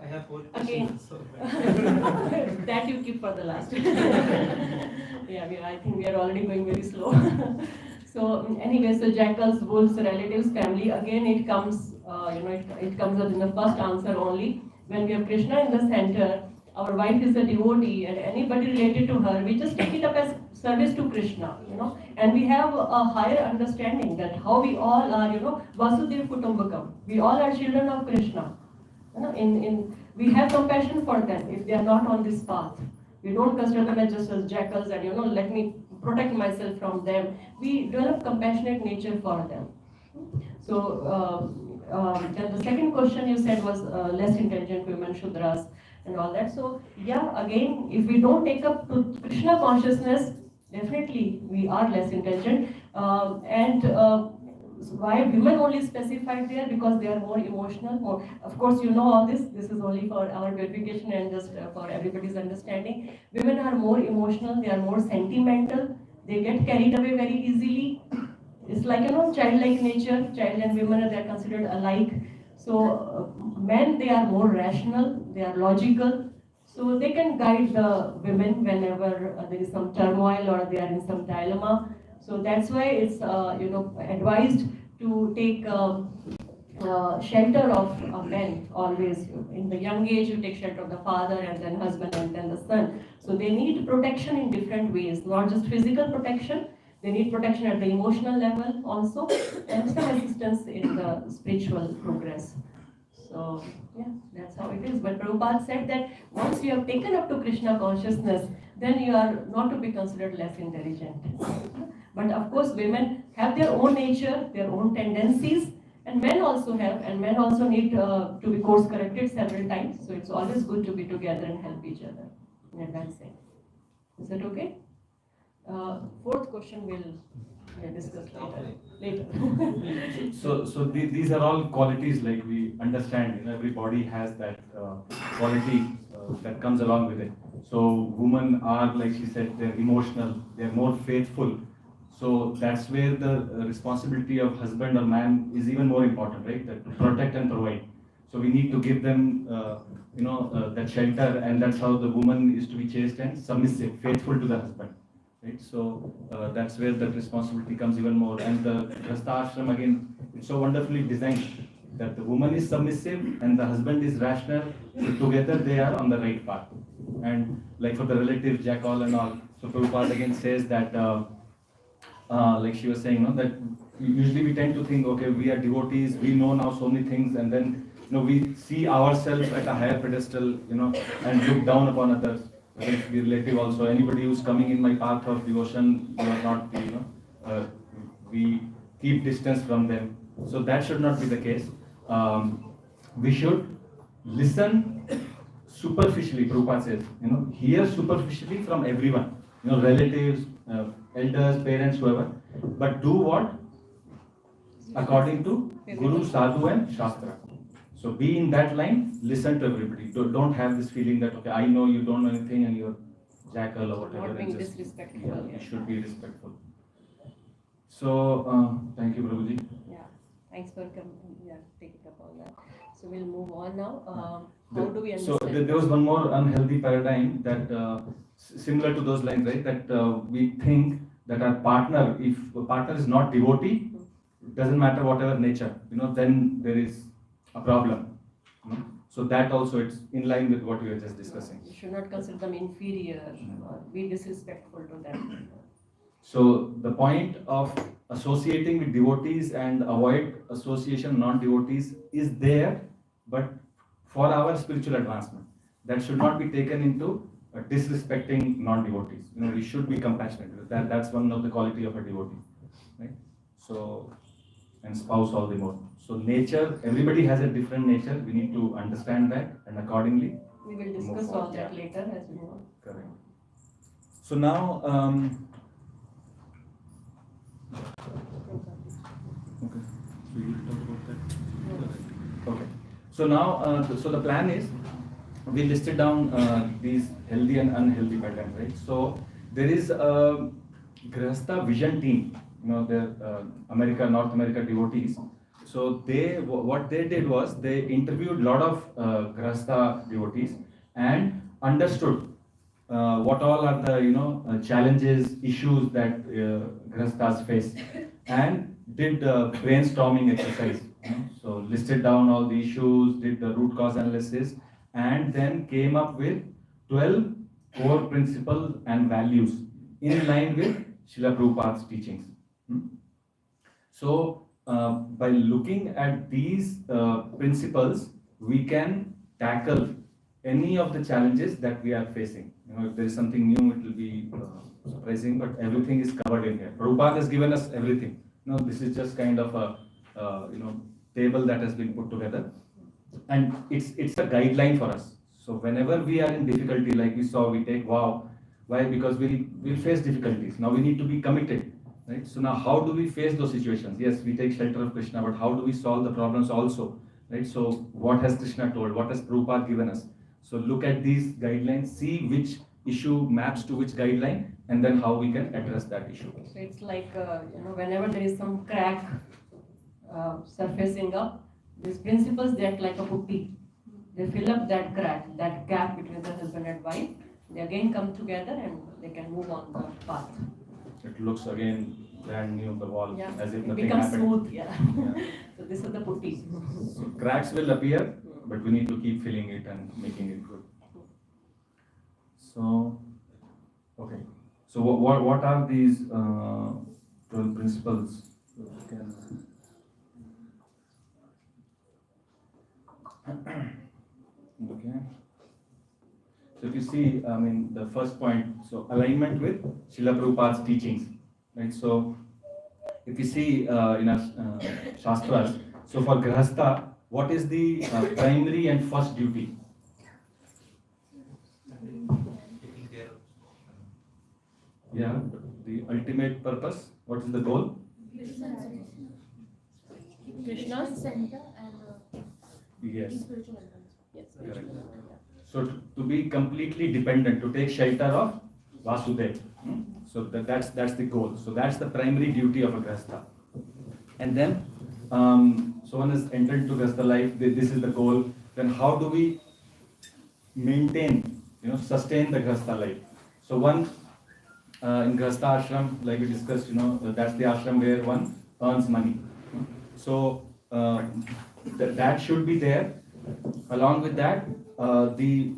I have 4 questions. Again, that you keep for the last. I think we are already going very slow. So anyway, so jackals, wolves, relatives, family. Again, it comes, it comes up in the first answer only. When we have Krishna in the center, our wife is a devotee, and anybody related to her, we just take it up as service to Krishna, and we have a higher understanding that how we all are, Vasudev Kutumbakam. We all are children of Krishna. We have compassion for them if they are not on this path. We don't consider them just as jackals and let me protect myself from them. We develop compassionate nature for them. So then the second question you said was less intelligent women, Shudras and all that. So again, if we don't take up to Krishna consciousness, definitely we are less intelligent. Why women only specified there? Because they are more emotional. Of course, all this. This is only for our verification and just for everybody's understanding. Women are more emotional. They are more sentimental. They get carried away very easily. It's like childlike nature. Child and women, they are considered alike. So men, they are more rational, they are logical, so they can guide the women whenever there is some turmoil or they are in some dilemma. So that's why it's advised to take shelter of men always. In the young age, you take shelter of the father and then husband and then the son. So they need protection in different ways, not just physical protection. They need protection at the emotional level also, and some assistance in the spiritual progress. So yeah, that's how it is. But Prabhupada said that once you have taken up to Krishna consciousness, then you are not to be considered less intelligent. But of course, women have their own nature, their own tendencies, and men also have, and men also need to be course corrected several times. So it's always good to be together and help each other in advancing. Is that okay? Fourth question we'll discuss later. These are all qualities, like we understand, everybody has that quality that comes along with it. So women are, like she said, they're emotional, they're more faithful. So that's where the responsibility of husband or man is even more important, right? That to protect and provide. So we need to give them, that shelter, and that's how the woman is to be chaste and submissive, faithful to the husband. Right? So that's where the responsibility comes even more. And the Grihastha ashram, again, it's so wonderfully designed that the woman is submissive and the husband is rational. So together they are on the right path. And like for the relatives, jackal and all, so Prabhupada again says that, like she was saying, that usually we tend to think, okay, we are devotees, we know now so many things, and then we see ourselves at a higher pedestal, and look down upon others. Whether it be relative also, anybody who's coming in my path of devotion, you are not, we keep distance from them. So that should not be the case. We should listen superficially, Prabhupada says, hear superficially from everyone, relatives, elders, parents, whoever, but do what? According to Guru, Sadhu and Shastra. So be in that line, listen to everybody. Don't have this feeling that, okay, I know you don't know anything and you're jackal or whatever. Not being disrespectful. Yeah, you should be respectful. So, thank you, Prabhuji. Yeah, thanks for taking up on that. So we'll move on now. How do we understand? So there was one more unhealthy paradigm that similar to those lines, right? That we think that our partner, if a partner is not devotee, it doesn't matter whatever nature, then there is a problem. So that also, it's in line with what we were just discussing. You should not consider them inferior or be disrespectful to them. So the point of associating with devotees and avoid association non-devotees is there, but for our spiritual advancement. That should not be taken into disrespecting non-devotees. We should be compassionate. That's one of the quality of a devotee, right? So, and spouse all the more. So nature, everybody has a different nature. We need to understand that, and accordingly we will discuss all that later as we go. Correct. So now, okay. So you talk about that. Okay. So now, so the plan is, we listed down these healthy and unhealthy patterns, right? So there is a Grihastha vision team, the North America devotees. So what they did was they interviewed a lot of Grihastha devotees and understood what all are the challenges, issues that Grihasthas face, and did brainstorming exercise. So listed down all the issues, did the root cause analysis, and then came up with 12 core principles and values in line with Srila Prabhupada's teachings. So by looking at these principles, we can tackle any of the challenges that we are facing. If there is something new, it will be surprising, but everything is covered in here. Prabhupada has given us everything. This is just kind of a table that has been put together, and it's a guideline for us. So whenever we are in difficulty, like we saw, we take vow. Why? Because we'll face difficulties. Now we need to be committed, right? So now how do we face those situations? Yes, we take shelter of Krishna, but how do we solve the problems also, right? So what has Krishna told? What has Prabhupada given us? So look at these guidelines, see which issue maps to which guideline, and then how we can address that issue. So it's like, whenever there is some crack surfacing up, These principles, they act like a putti. They fill up that crack, that gap between the husband and wife. They again come together and they can move on the path. It looks again brand new, the wall, Yeah, as if it nothing becomes happened. smooth. Yeah. Yeah. So this is the putti. So cracks will appear, but we need to keep filling it and making it good. So, okay. So what are these 12 principles? Okay. So if you see, I mean, the first point, so alignment with Srila Prabhupada's teachings, right? So if you see in our Shastras, so for Grihastha, what is the primary and first duty? Taking care of. Yeah, the ultimate purpose, what is the goal? Krishna's center and Yes, spiritual entrance. yes. correct. So to be completely dependent, to take shelter of Vasudev. So that's the goal. So that's the primary duty of a Grihastha. And then, so one is entered into Grihastha life, this is the goal. Then how do we maintain, sustain the Grihastha life? So one, in Grihastha ashram, like we discussed, that's the ashram where one earns money. So that should be there. Along with that, the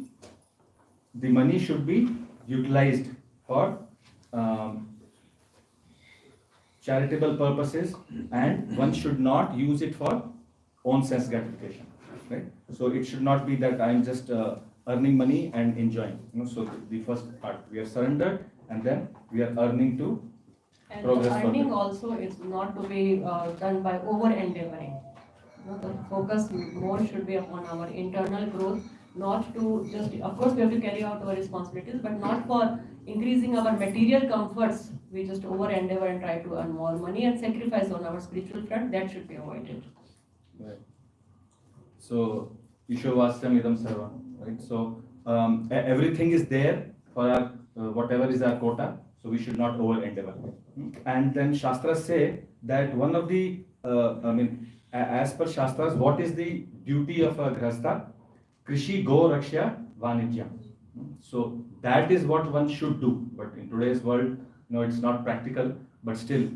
money should be utilized for charitable purposes, and one should not use it for own sense gratification, right? So it should not be that I'm just earning money and enjoying. So the first part, we are surrendered, and then we are earning to And progress the earning further. also is not to be done by over endeavoring. The focus more should be upon our internal growth, not to just, of course, we have to carry out our responsibilities, but not for increasing our material comforts. We just over endeavor and try to earn more money and sacrifice on our spiritual front. That should be avoided. Right. So, Ishovasyam idam sarvam, right? So, everything is there for our, whatever is our quota, so we should not over endeavor. And then Shastras say that one of the, as per Shastras, what is the duty of a Grihastha? Krishi Go Rakshya Vanijya. So that is what one should do. But in today's world, it's not practical. But still,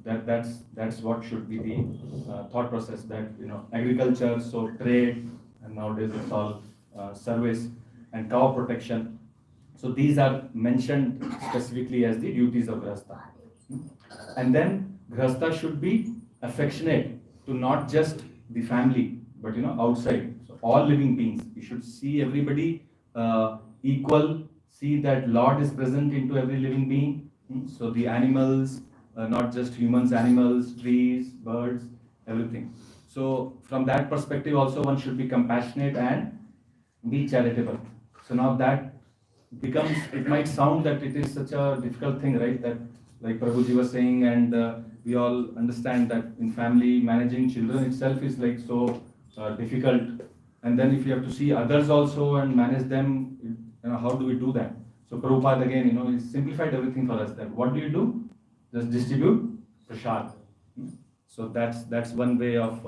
that's what should be the thought process. That agriculture, so trade, and nowadays it's all service and cow protection. So these are mentioned specifically as the duties of Grihastha. And then Grihastha should be affectionate to not just the family, but outside. So all living beings. You should see everybody equal. See that Lord is present into every living being. So the animals, not just humans, animals, trees, birds, everything. So from that perspective, also one should be compassionate and be charitable. So now that becomes, it might sound that it is such a difficult thing, right? That like Prabhuji was saying, and we all understand that in family, managing children itself is like so difficult. And then if you have to see others also and manage them, how do we do that? So Prabhupada again, he simplified everything for us. That what do? Just distribute prasad. So that's one way of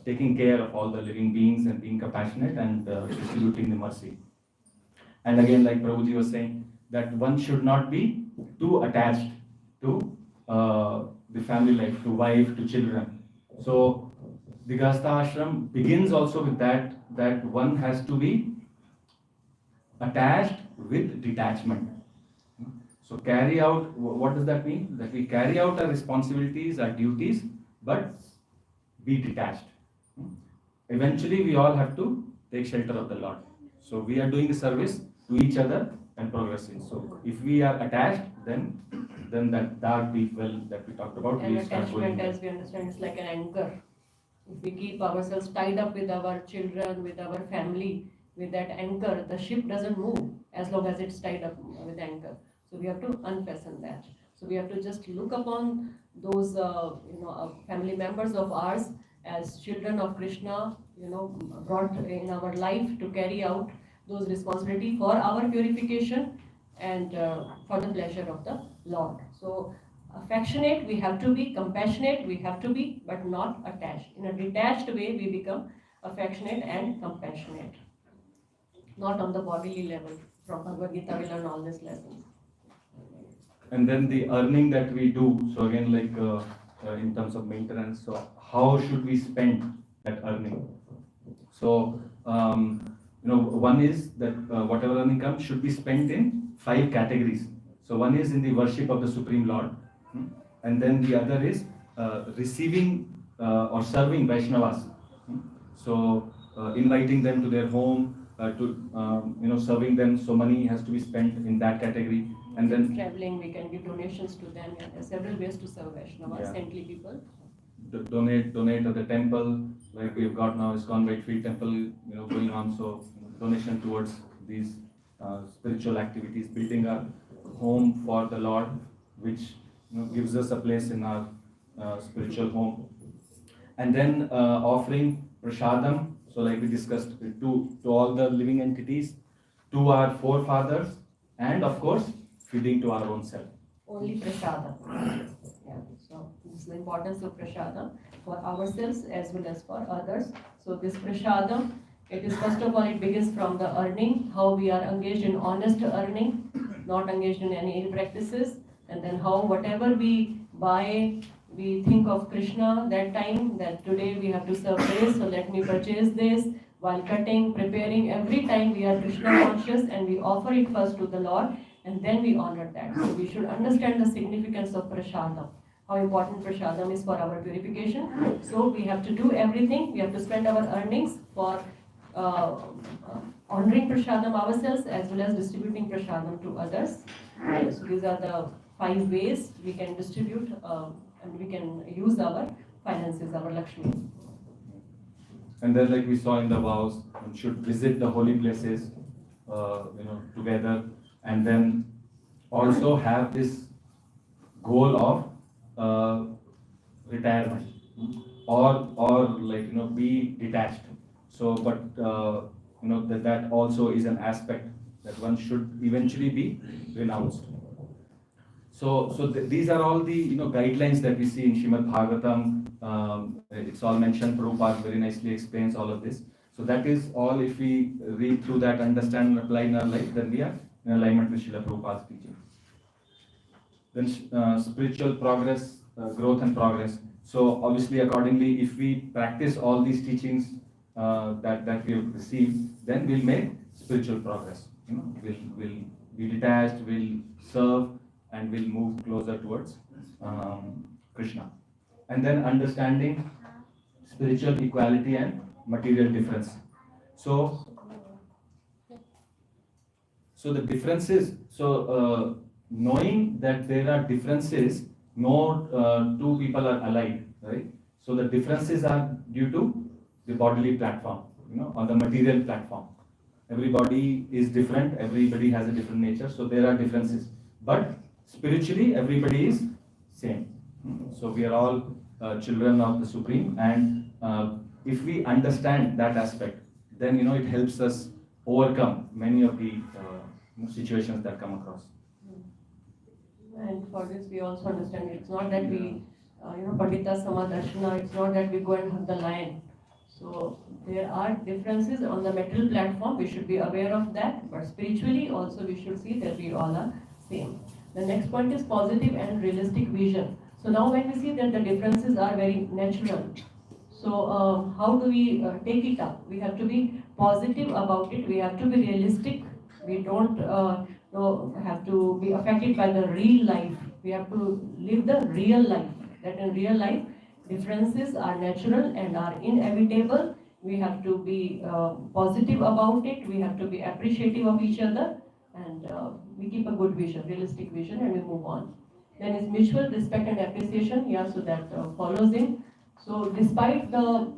taking care of all the living beings and being compassionate and distributing the mercy. And again, like Prabhuji was saying, that one should not be too attached to the family life, to wife, to children. So the Grihastha ashram begins also with that one has to be attached with detachment. So carry out, what does that mean? That we carry out our responsibilities, our duties, but be detached. Eventually we all have to take shelter of the Lord. So we are doing a service to each other and progressing. So if we are attached, then that dark deep well that we talked about, And we start going. attachment, as we understand, is like an anchor. If we keep ourselves tied up with our children, with our family, with that anchor, the ship doesn't move as long as it's tied up with anchor. So we have to unfasten that. So we have to just look upon those, family members of ours as children of Krishna, brought in our life to carry out those responsibilities for our purification and for the pleasure of the Lord. So affectionate, we have to be compassionate, we have to be, but not attached. In a detached way, we become affectionate and compassionate. Not on the bodily level. From Bhagavad Gita, we learn all these lessons. And then the earning that we do, so again, like in terms of maintenance, so how should we spend that earning? So, one is that whatever earning comes should be spent in 5 categories. So one is in the worship of the Supreme Lord, and then the other is receiving or serving Vaishnavas. So inviting them to their home, serving them. So money has to be spent in that category. And then Traveling, we can give donations to them. And there are several ways to serve Vaishnavas, saintly people. Donate to the temple, like we've got now ISKCON Whitefield Temple, going on. So donation towards these spiritual activities, building a home for the Lord, which gives us a place in our spiritual home. And then offering prasadam, so like we discussed, to all the living entities, to our forefathers, and of course feeding to our own self. Only prasadam. Yeah. So this is the importance of prasadam for ourselves as well as for others. So this prasadam, it is first of all, it begins from the earning, how we are engaged in honest earning, not engaged in any ill practices, and then how whatever we buy, we think of Krishna that time, that today we have to serve this, so let me purchase this. While cutting, preparing, every time we are Krishna conscious and we offer it first to the Lord, and then we honor that. So we should understand the significance of prasadam, how important prasadam is for our purification. So we have to do everything, we have to spend our earnings for honoring prasadam ourselves as well as distributing prasadam to others. So these are the 5 ways we can distribute and we can use our finances, our Lakshmi. And then, like we saw in the vows, we should visit the holy places, together, and then also have this goal of retirement, or be detached. So, but that also is an aspect that one should eventually be renounced. So these are all the guidelines that we see in Srimad Bhagavatam. It's all mentioned. Prabhupada very nicely explains all of this. So that is all. If we read through that, understand and apply in our life, then we are in alignment with Srila Prabhupada's teaching. Then spiritual progress, growth and progress. So obviously, accordingly, if we practice all these teachings that we have received, then we'll make spiritual progress. We'll be detached, we'll serve, and we'll move closer towards Krishna. And then understanding spiritual equality and material difference. So the differences, knowing that there are differences, no 2 people are alike, right? So the differences are due to the bodily platform, on the material platform. Everybody is different, everybody has a different nature, so there are differences. But spiritually, everybody is same. So we are all children of the Supreme, and if we understand that aspect, then it helps us overcome many of the situations that come across. And for this, we also understand it's not that we, Pandita Samadarshana, it's not that we go and hug the lion. So there are differences on the material platform, we should be aware of that, but spiritually also we should see that we all are same. The next point is positive and realistic vision. So now when we see that the differences are very natural, so how do we take it up? We have to be positive about it, we have to be realistic, we don't have to be affected by the real life, we have to live the real life, that in real life differences are natural and are inevitable. We have to be positive about it, we have to be appreciative of each other, and we keep a good vision, realistic vision, and we move on. Then is mutual respect and appreciation, so that follows in. So despite the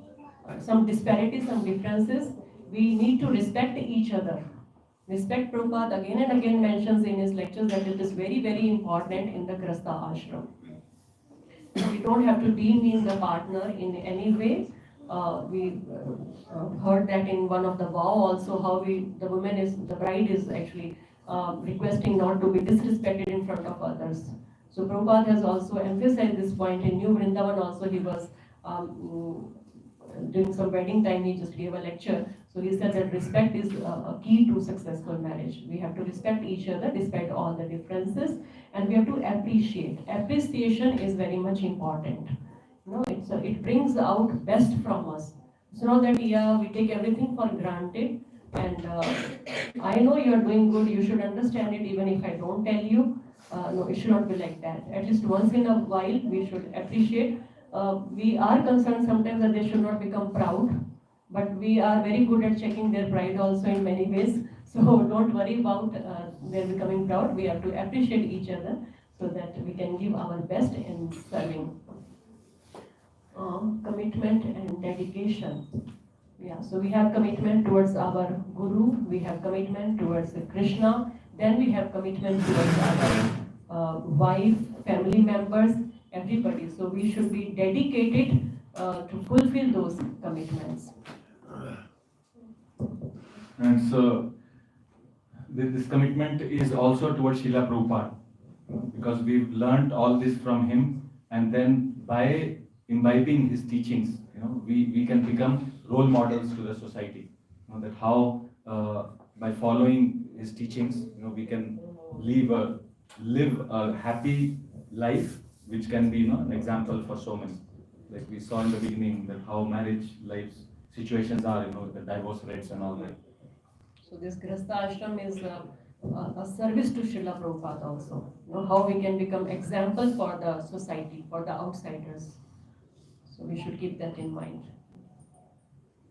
some disparities, some differences, we need to respect each other. Respect, Prabhupada again and again mentions in his lectures that it is very, very important in the Grihastha ashram. We don't have to demean the partner in any way. We heard that in one of the vow also, how the bride is actually requesting not to be disrespected in front of others. So Prabhupada has also emphasized this point in New Vrindavan also. He was during some wedding time, he just gave a lecture. So he said that respect is a key to successful marriage. We have to respect each other despite all the differences, and we have to appreciate. Appreciation is very much important. You know, it brings out best from us. It's not that we take everything for granted, and I know you are doing good. You should understand it even if I don't tell you. No, it should not be like that. At least once in a while, we should appreciate. We are concerned sometimes that they should not become proud, but we are very good at checking their pride also in many ways. So don't worry about their becoming proud. We have to appreciate each other so that we can give our best in serving. Commitment and dedication. Yeah, so we have commitment towards our Guru, we have commitment towards Krishna, then we have commitment towards our wife, family members, everybody. So we should be dedicated to fulfill those commitments. And so this commitment is also towards Srila Prabhupada, because we've learned all this from him, and then by imbibing his teachings, we can become role models to the society. That how by following his teachings, we can live a happy life, which can be an example for so many. Like we saw in the beginning that how marriage life situations are, the divorce rates and all that. So this Grihastha ashram is a service to Srila Prabhupada also. How we can become example for the society, for the outsiders. So we should keep that in mind.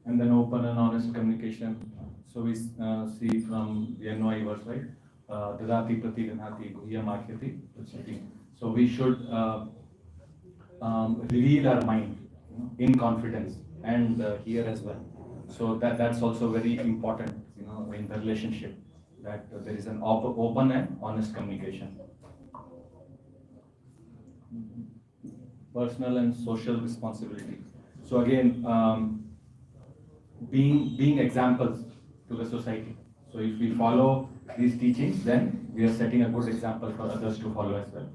And then open and honest communication. So we see from the NOI verse, right? Dadati prati ganati guhya marhyati prachati. So we should reveal our mind in confidence, and here as well. So that's also very important, in the relationship, that there is an open and honest communication. Personal and social responsibility. So again, being examples to the society. So if we follow these teachings, then we are setting a good example for others to follow as well.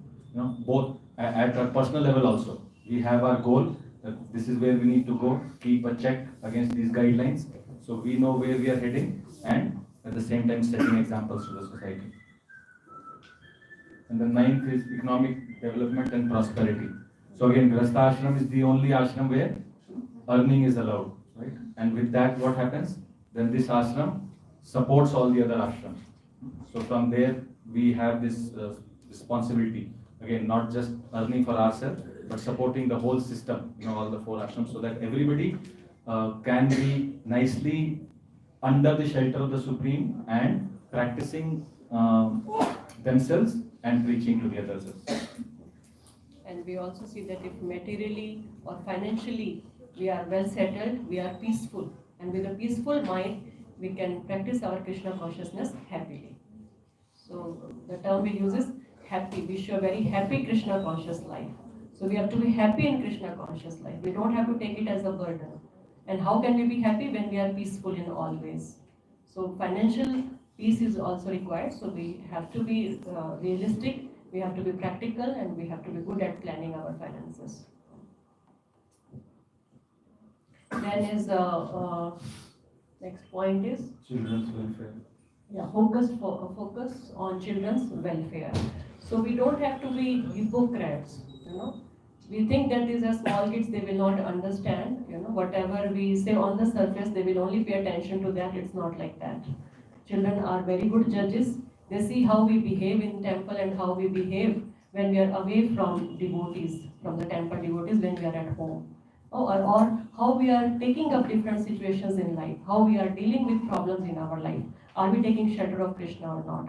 Both at a personal level also. We have our goal, that this is where we need to go, keep a check against these guidelines, so we know where we are heading, and at the same time setting examples to the society. And the ninth is economic development and prosperity. So again, Grihastha ashram is the only ashram where earning is allowed, right? And with that, what happens? Then this ashram supports all the other ashrams. So from there, we have this responsibility. Again, not just earning for ourselves, but supporting the whole system, all the 4 ashrams, so that everybody can be nicely under the shelter of the Supreme and practicing themselves and preaching to the others. And we also see that if materially or financially we are well settled, we are peaceful, and with a peaceful mind, we can practice our Krishna consciousness happily. So the term we use is happy. We show a very happy Krishna conscious life. So we have to be happy in Krishna conscious life. We don't have to take it as a burden. And how can we be happy? When we are peaceful in all ways. So financial peace is also required. So we have to be realistic, we have to be practical, and we have to be good at planning our finances. Then is next point is Children's welfare. Yeah, focus on children's welfare. So we don't have to be hypocrites, We think that these are small kids, they will not understand, whatever we say on the surface, they will only pay attention to that. It's not like that. Children are very good judges. They see how we behave in temple and how we behave when we are away from devotees, from the temple devotees, when we are at home. Or how we are taking up different situations in life, how we are dealing with problems in our life. Are we taking shelter of Krishna or not?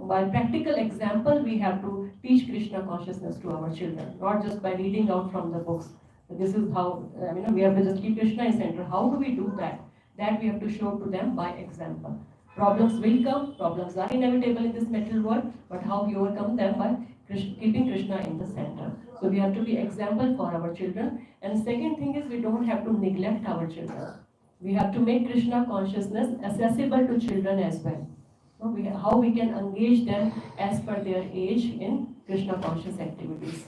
By practical example, we have to teach Krishna consciousness to our children, not just by reading out from the books. This is how, we have to just keep Krishna in center. How do we do that? That we have to show to them by example. Problems will come, problems are inevitable in this material world, but how we overcome them by keeping Krishna in the center. So we have to be example for our children. And second thing is, we don't have to neglect our children. We have to make Krishna consciousness accessible to children as well. How we can engage them as per their age in Krishna conscious activities.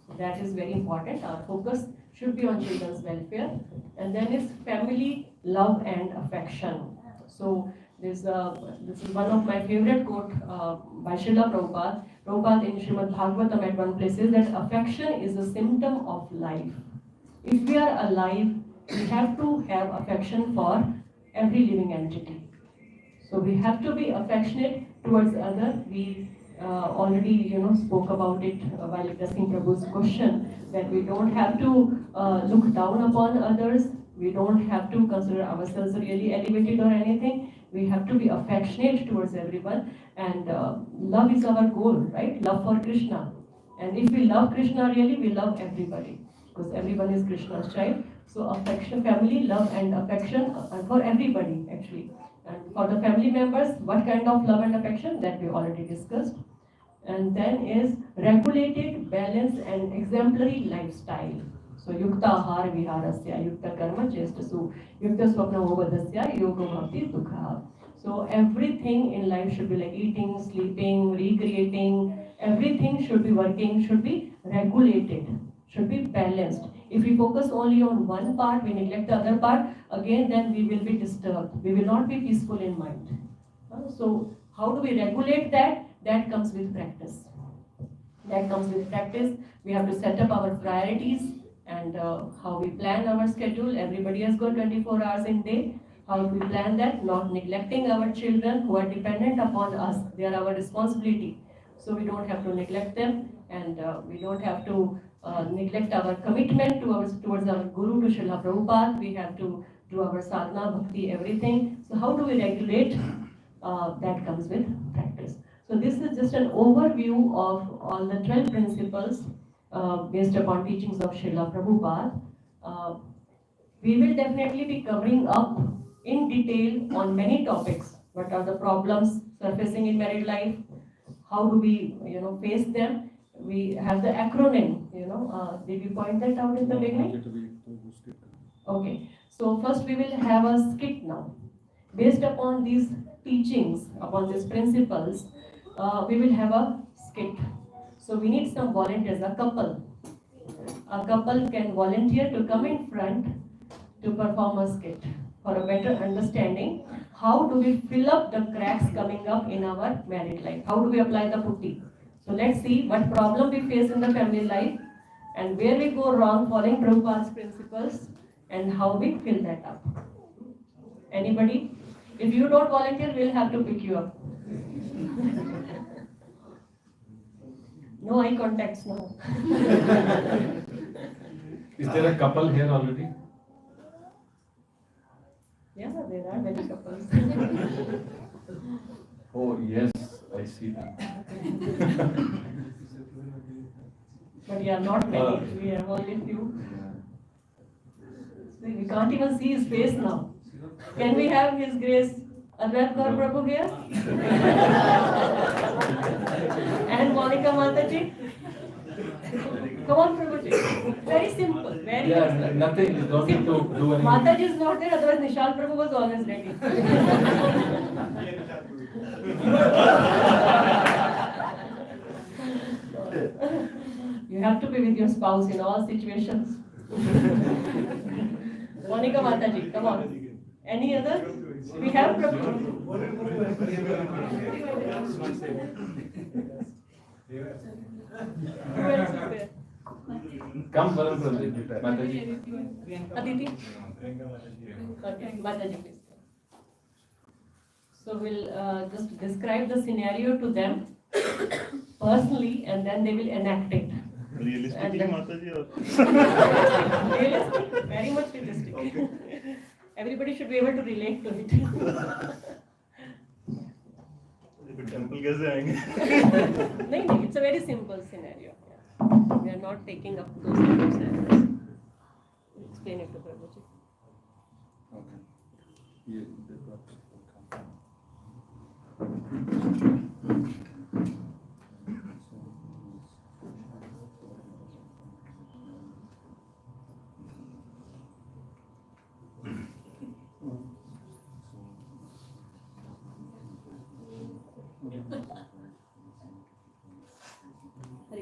So that is very important. Our focus should be on children's welfare. And then is family love and affection. So this is one of my favorite quote by Srila Prabhupada. Prabhupada in Srimad Bhagavatam at one place says that affection is a symptom of life. If we are alive, we have to have affection for every living entity. So we have to be affectionate towards other. We already spoke about it while addressing Prabhu's question, that we don't have to look down upon others. We don't have to consider ourselves really elevated or anything. We have to be affectionate towards everyone, and love is our goal, right? Love for Krishna. And if we love Krishna really, we love everybody, because everyone is Krishna's child. So affection, family, love and affection for everybody actually. And for the family members, what kind of love and affection, that we already discussed. And then is regulated, balanced and exemplary lifestyle. So yukta ahar viharasya, yukta karma chestasu, yukta swapna ovadasya, yoga bhakti dukha. So everything in life should be like eating, sleeping, recreating, everything should be working, should be regulated, should be balanced. If we focus only on one part, we neglect the other part, again then we will be disturbed. We will not be peaceful in mind. So how do we regulate that? That comes with practice. That comes with practice. We have to set up our priorities and how we plan our schedule. Everybody has got 24 hours in day. How do we plan that? Not neglecting our children who are dependent upon us. They are our responsibility. So we don't have to neglect them, and we don't have to neglect our commitment towards our Guru, to Srila Prabhupada. We have to do our sadhana, bhakti, everything. So how do we regulate? That comes with practice. So this is just an overview of all the 12 principles based upon teachings of Srila Prabhupada. We will definitely be covering up in detail on many topics. What are the problems surfacing in married life? How do we, face them? We have the acronym. Did you point that out in the beginning? Okay. So first we will have a skit now. Based upon these teachings, upon these principles, we will have a skit. So we need some volunteers, a couple. A couple can volunteer to come in front to perform a skit for a better understanding. How do we fill up the cracks coming up in our married life? How do we apply the putti? So let's see what problem we face in the family life and where we go wrong following Prabhupada's principles and how we fill that up. Anybody? If you don't volunteer, we'll have to pick you up. No eye contacts now. Is there a couple here already? Yeah, there are many couples. Oh yes, I see them. But we are not many. We have only few. We can't even see his face now. Can we have His Grace Advait Gaur Prabhu here? And Monica Mataji? Come on, Prabhuji. Very simple. Very simple. Nothing. You don't need to do anything. Mataji is not there, otherwise Nishal Prabhu was always ready. You have to be with your spouse in all situations. Monica Mataji, come on. Any other? We have Prabhu. Who else is there? Come, Mataji. Aditi? Okay, Mataji, please. So we'll just describe the scenario to them personally, and then they will enact it. Realistically, Mataji, or Realistic, very much realistic. Okay. Everybody should be able to relate to it. Temple कैसे आएंगे? नहीं, it's a very simple scenario. We are not taking up those kind of scenarios. Explain it to Prabhuji. Okay. Yeah, Hare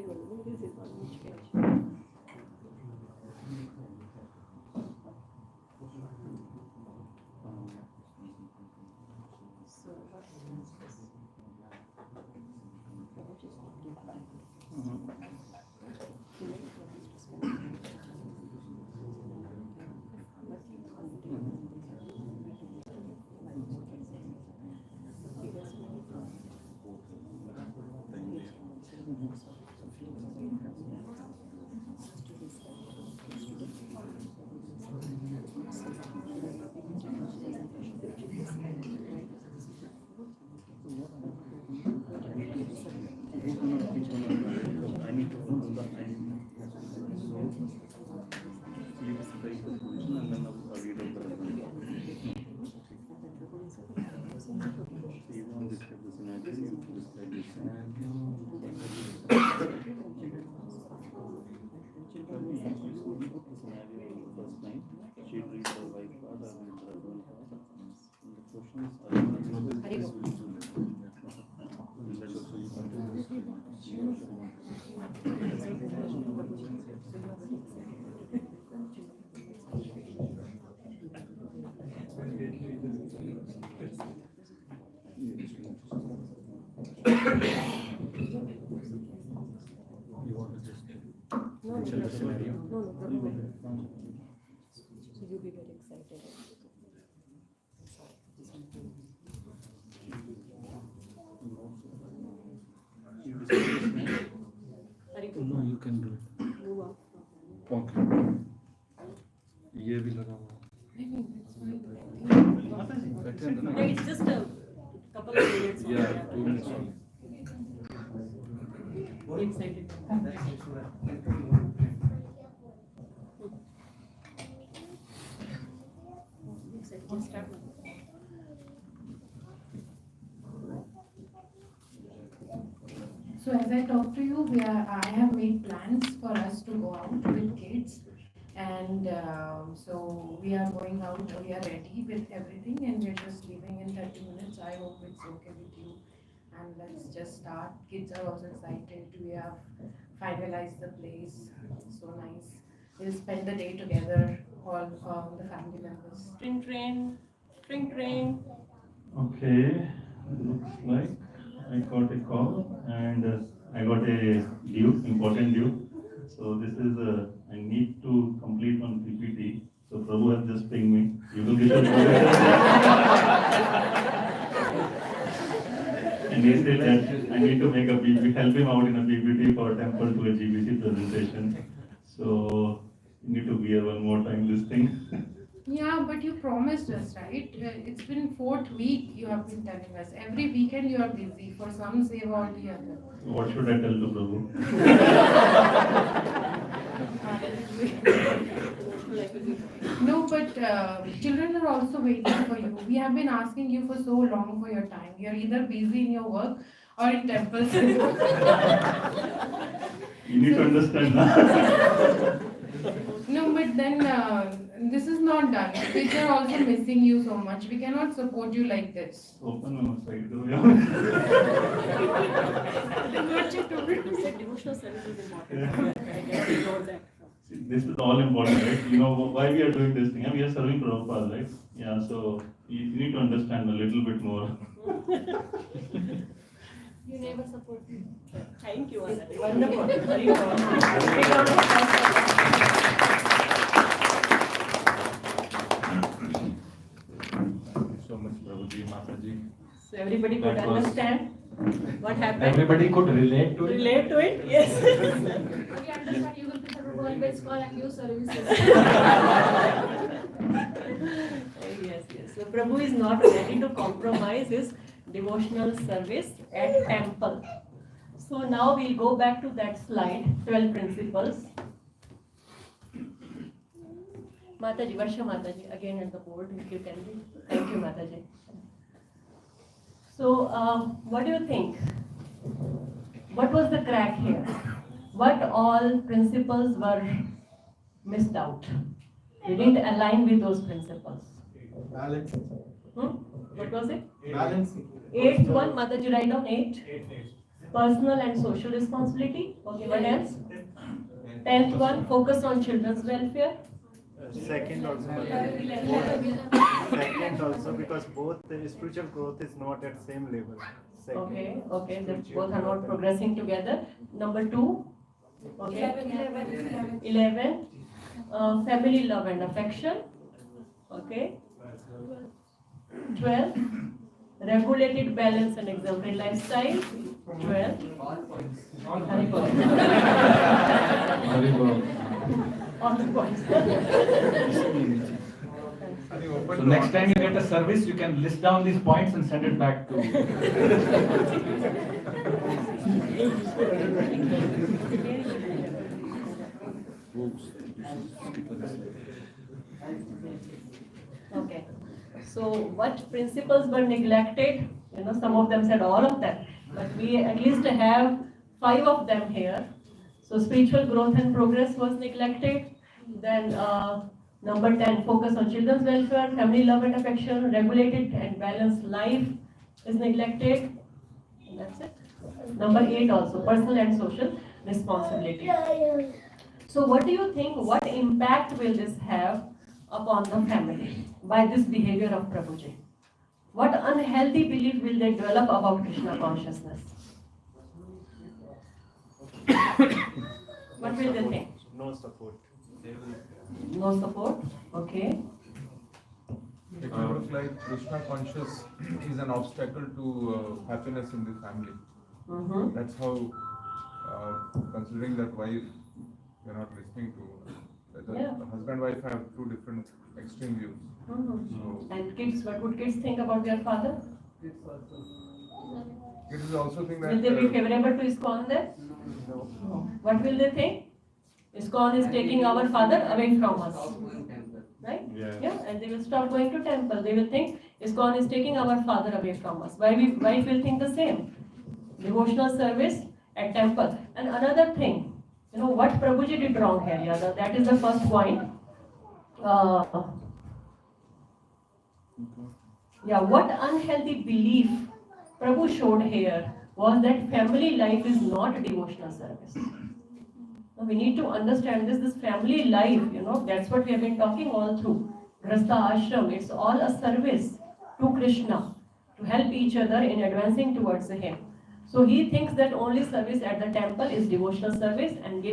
potential scenario. No, Prabhu will. So you'll be very excited. Very good. No, you can do it. Move up. Okay. ये भी लगा हुआ No, it's just a couple of minutes. Yeah, 2 minutes only. Be excited. Excited. Just start now. So as I talk to you, I have made plans for us to go out with kids, and so we are going out. We are ready with everything, and we're just leaving in 30 minutes. I hope it's okay with you, and let's just start. Kids are also excited. We have finalized the place. So nice. We'll spend the day together, all the family members. String train. String train. Okay, looks like I got a call and I got a due, important due. So this is, I need to complete one PPT. So Prabhu has just pinged me. You will get a And he said that I need to make a PPT, help him out in a PPT for temple to a GBC presentation. So you need to wear one more time this thing. Yeah, but you promised us, right? It's been 4th week you have been telling us. Every weekend you are busy for some seva or the other. What should I tell to Prabhu? No, but children are also waiting for you. We have been asking you for so long for your time. You're either busy in your work or in temples. You need to understand now. No, but then this is not done. Kids are also missing you so much. We cannot support you like this. Open my side. What you told me, said devotional service is important. I guess you know that. See, this is all important, right? You know why we are doing this thing? We are serving Prabhupada, right? Yeah, so you need to understand a little bit more. You never support me. Thank you, Anand. Wonderful. Very good. So much, Prabhuji, Mataji. So everybody could That was- understand what happened? Everybody could relate to it. Relate to it? Yes. We understand you will be the always call and use services. Yes, yes. So Prabhu is not ready to compromise his devotional service at temple. So now we'll go back to that slide, 12 principles. Mataji, Varsha Mataji, again at the board, if you can be. Thank you, Mataji. So, what do you think? What was the crack here? What all principles were missed out? We didn't align with those principles. Balance. What was it? Balance. 8th one, Mataji, write down 8. Personal and social responsibility. Okay, what else? 10th one, focus on children's welfare. Second also. Second also because both the spiritual growth is not at same level. Second. Okay, okay, they both are not progressing together. Number 2. Okay. 11. Family love and affection. Okay. 12. Regulated balance and exemplary lifestyle. 12. Haribol. All the points. So next time you get a service, you can list down these points and send it back to. Okay. So what principles were neglected? You know, some of them said all of them, but we at least have 5 of them here. So spiritual growth and progress was neglected. Then number 10, focus on children's welfare, family love and affection, regulated and balanced life is neglected. And that's it. Number 8 also, personal and social responsibility. So what do you think, what impact will this have upon the family by this behavior of Prabhuji? What unhealthy belief will they develop about Krishna consciousness? What will they think? no support. They will No support? Okay. It looks like Krishna conscious is an obstacle to happiness in the family. Mm-hmm. That's how, considering that wife, you're not listening to. The Yeah. husband and wife have two different extreme views. Mm-hmm. And kids, what would kids think about their father? It is also think that Will they be favorable to ISKCON then? no. No. What will they think? ISKCON is taking our father away from us. Right? Yeah. And they will stop going to temple. They will think ISKCON is taking our father away from us. Wife will think the same. Devotional service at temple. And another thing, what Prabhuji did wrong here, Yadav, that is the first point. What unhealthy belief Prabhu showed here was that family life is not devotional service. Now we need to understand this family life, that's what we have been talking all through. Grihastha ashram, it's all a service to Krishna, to help each other in advancing towards Him. So he thinks that only service at the temple is devotional service, and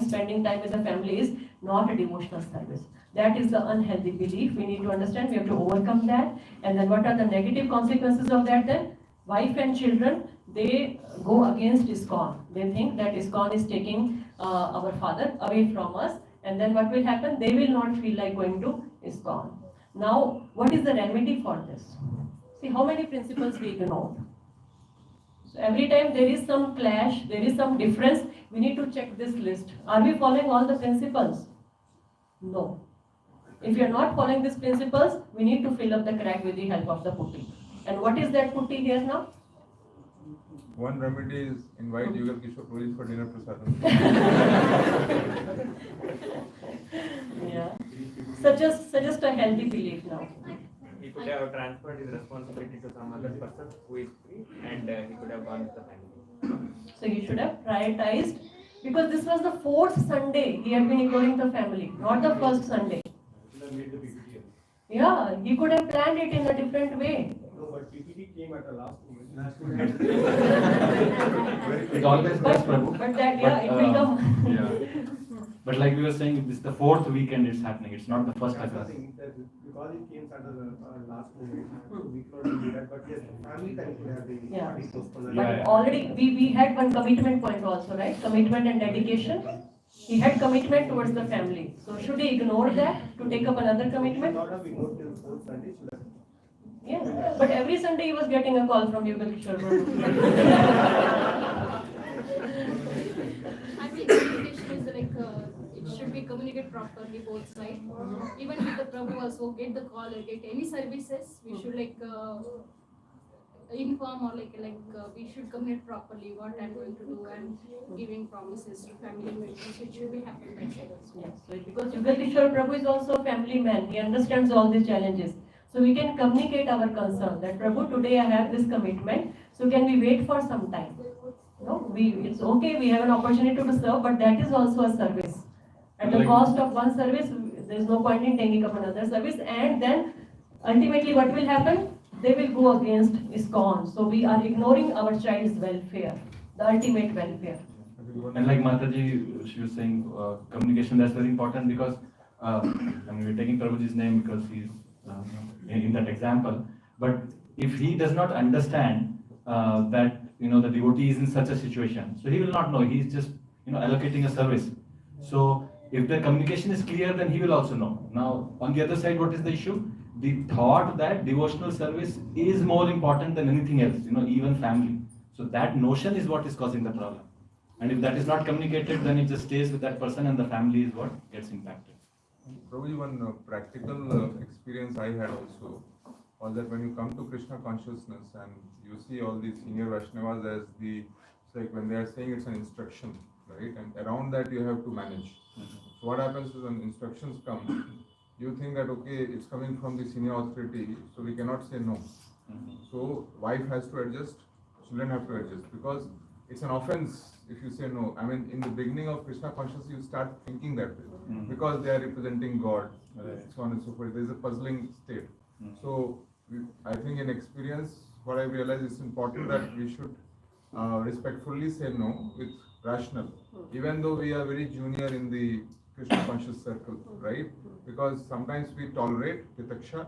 spending time with the family is not a devotional service. That is the unhealthy belief. We need to understand, we have to overcome that. And then what are the negative consequences of that then? Wife and children, they go against ISKCON. They think that ISKCON is taking our father away from us. And then what will happen? They will not feel like going to ISKCON. Now, what is the remedy for this? See how many principles we ignore. So every time there is some clash, there is some difference, we need to check this list. Are we following all the principles? No. If you are not following these principles, we need to fill up the crack with the help of the putti. And what is that putti here now? One remedy is invite Yugal Kishore Prabhuji for dinner prasadam. Yeah. Suggest a healthy belief now. He could have transferred his responsibility to some other person who is free, and he could have gone with the family. So he should have prioritized, because this was the 4th Sunday he had been ignoring the family, not the first Sunday. Yeah, he could have planned it in a different way. No, but PPT came at the last moment. It always does, Prabhu. But it will come. Yeah. But like we were saying, this is the 4th weekend it's happening. It's not the first Yeah, Agast. nothing. Because it came at the last moment, we could not do that. But yes, family time could have been Yeah. postponed. But already we had one commitment point also, right? Commitment and dedication. He had commitment towards the family. So should he ignore that to take up another commitment? Not have ignored till 4th Sunday. Yes. But every Sunday he was getting a call from Yugal Kishore. I think communication is like it should be communicated properly both sides. Even with the Prabhu also get the call or get any services, we should inform or we should communicate properly what I'm going to do and giving promises to family members. It should be happening. Yes, so because Yugal Kishore Prabhu is also a family man. He understands all these challenges. So we can communicate our concern that Prabhu, today I have this commitment. So can we wait for some time? No, it's okay. We have an opportunity to serve, but that is also a service. At the cost of one service, there is no point in taking up another service. And then ultimately, what will happen? They will go against ISKCON. So we are ignoring our child's welfare, the ultimate welfare. And like Mataji, she was saying, communication, that's very important because, we're taking Prabhuji's name because he's in that example. But if he does not understand that, the devotee is in such a situation, so he will not know. He's just, allocating a service. So if the communication is clear, then he will also know. Now, on the other side, what is the issue? The thought that devotional service is more important than anything else, even family. So that notion is what is causing the problem. And if that is not communicated, then it just stays with that person and the family is what gets impacted. Probably one practical experience I had also was that when you come to Krishna consciousness and you see all these senior Vaishnavas as it's like when they are saying it's an instruction, right? And around that you have to manage. So what happens is when instructions come, you think that okay, it's coming from the senior authority, so we cannot say no. So wife has to adjust, children have to adjust, because it's an offense if you say no. In the beginning of Krishna consciousness, you start thinking that way, because they are representing God, so on and so forth. There is a puzzling state. So I think in experience, what I realize is important that we should respectfully say no with rational. even though we are very junior in the Krishna conscious circle, right? Because sometimes we tolerate titaksha,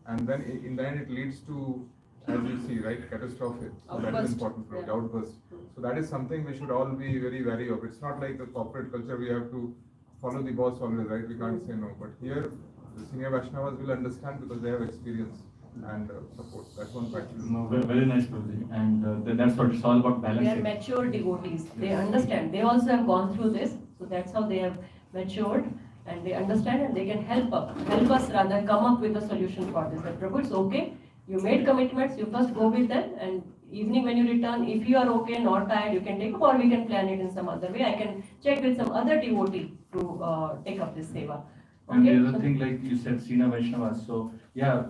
and then in the end it leads to, as you see, right, catastrophe. So that is important for outburst. So that is something we should all be very wary of. It's not like the corporate culture, we have to follow the boss always, right? We can't say no. But here, the senior Vaishnavas will understand because they have experience and support. That's one factor. No, very nice, Prabhuji. And that's what it's all about, They are balancing. mature devotees. They understand. They also have gone through this. So that's how they have matured and they understand and they can help us rather come up with a solution for this. But Prabhu, it's okay. You made commitments. You first go with them and evening when you return, if you are okay, not tired, you can take up or we can plan it in some other way. I can check with some other devotee to take up this seva. And the other thing, like you said, Sina Vaishnavas. So yeah,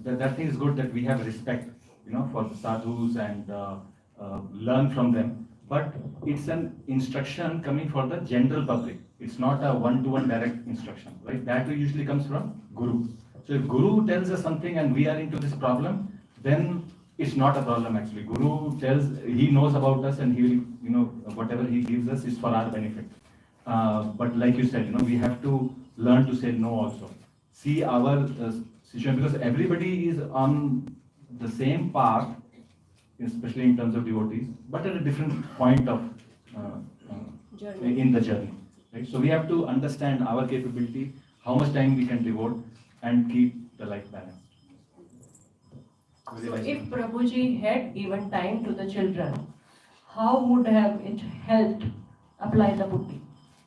that thing is good that we have respect, for the sadhus and learn from them. But it's an instruction coming for the general public. It's not a one-to-one direct instruction, right? That usually comes from Guru. So if Guru tells us something and we are into this problem, then it's not a problem actually. Guru he knows about us and he will, whatever he gives us is for our benefit. But like you said, we have to learn to say no also. See our situation, because everybody is on the same path, especially in terms of devotees, but at a different point of in the journey. Right? So we have to understand our capability, how much time we can devote, and keep the life balanced. So if Prabhuji had given time to the children, how would have it helped apply the buddhi?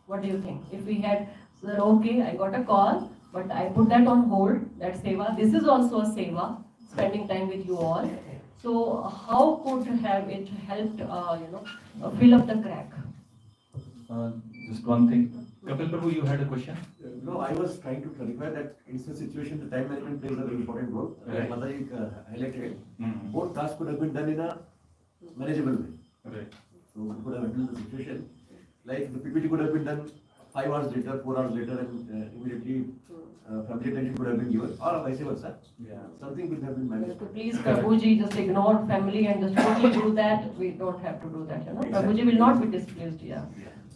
What do you think? If we had said, okay, I got a call, but I put that on hold, that seva. This is also a seva, spending time with you all. So how could have it helped, fill up the crack? Just one thing. Kapil Prabhu, you had a question? No, I was trying to clarify that in such situation, the time management plays a very important role. Right. Madaji highlighted, Mm-hmm. both tasks could have been done in a manageable way. Right. So we could have handled the situation. Like the PPT could have been done 5 hours later, 4 hours later, and immediately family attention could have been given, or vice versa. Yeah. Something could have been managed. So please, Prabhuji, just ignore family and just totally do that. We don't have to do that, Exactly. Prabhuji will not be displeased, yeah.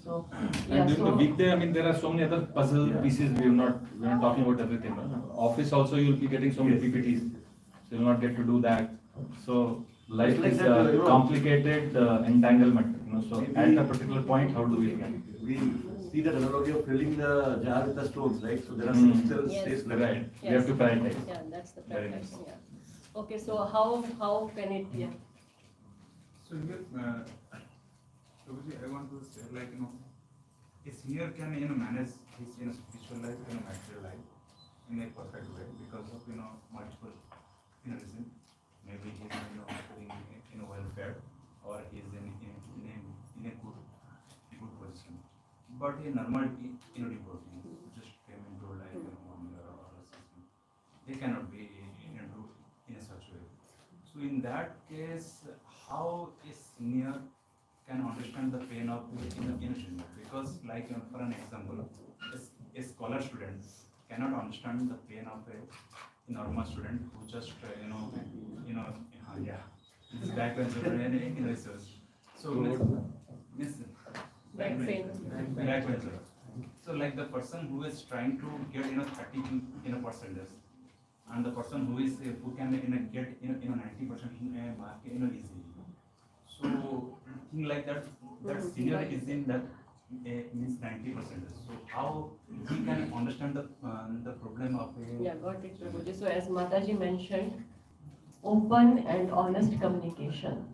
So, yeah, And during the so, weekday, I mean, there are so many other puzzle pieces. We're not talking about everything. No? Office also, you'll be getting so many PPTs, so you'll not get to do that. So life It's like is that, a complicated entanglement. So We- at a particular point, how do we get? We see that analogy of filling the jar with the stones, right? So there are Mm. still Yes. space left. Right. We Yes. have to prioritize. yeah, that's the Very practice, nice. yeah. Okay, so how can it, yeah. So here, Prabhuji, I want to say, like, a senior can, manage his, spiritual life and material life in a perfect way because of, multiple, reasons. Maybe he is, operating in a welfare or he is in a good position. But a normal, devotee who just came into life in 1 year or 6 months, they cannot be into in a such way. So in that case, how a senior can understand the pain of a junior? Because, like, for an example, a scholar student cannot understand the pain of a normal student who just this backbencher and research. So miss backbencher. So like the person who is trying to get 30 percentage, and the person who can get 90% mark easily. So thing like that senior is in that means 90%. So how he can understand the problem of a Yeah, got it, Prabhuji. So as Mataji mentioned, open and honest communication.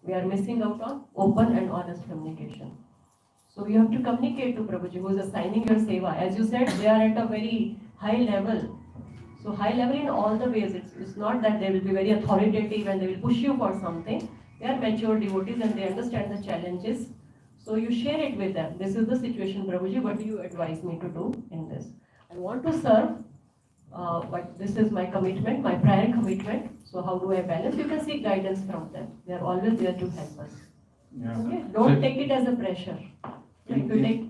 We are missing out on open and honest communication. So you have to communicate to Prabhuji who is assigning your seva. As you said, they are at a very high level. So high level in all the ways. It's not that they will be very authoritative and they will push you for something. They are mature devotees and they understand the challenges. So you share it with them. This is the situation, Prabhuji. What do you advise me to do in this? I want to serve, but this is my commitment, my prior commitment. So how do I balance? You can seek guidance from them. They are always there to help us. Yeah. Okay? Don't So- take it as a pressure. Like you take,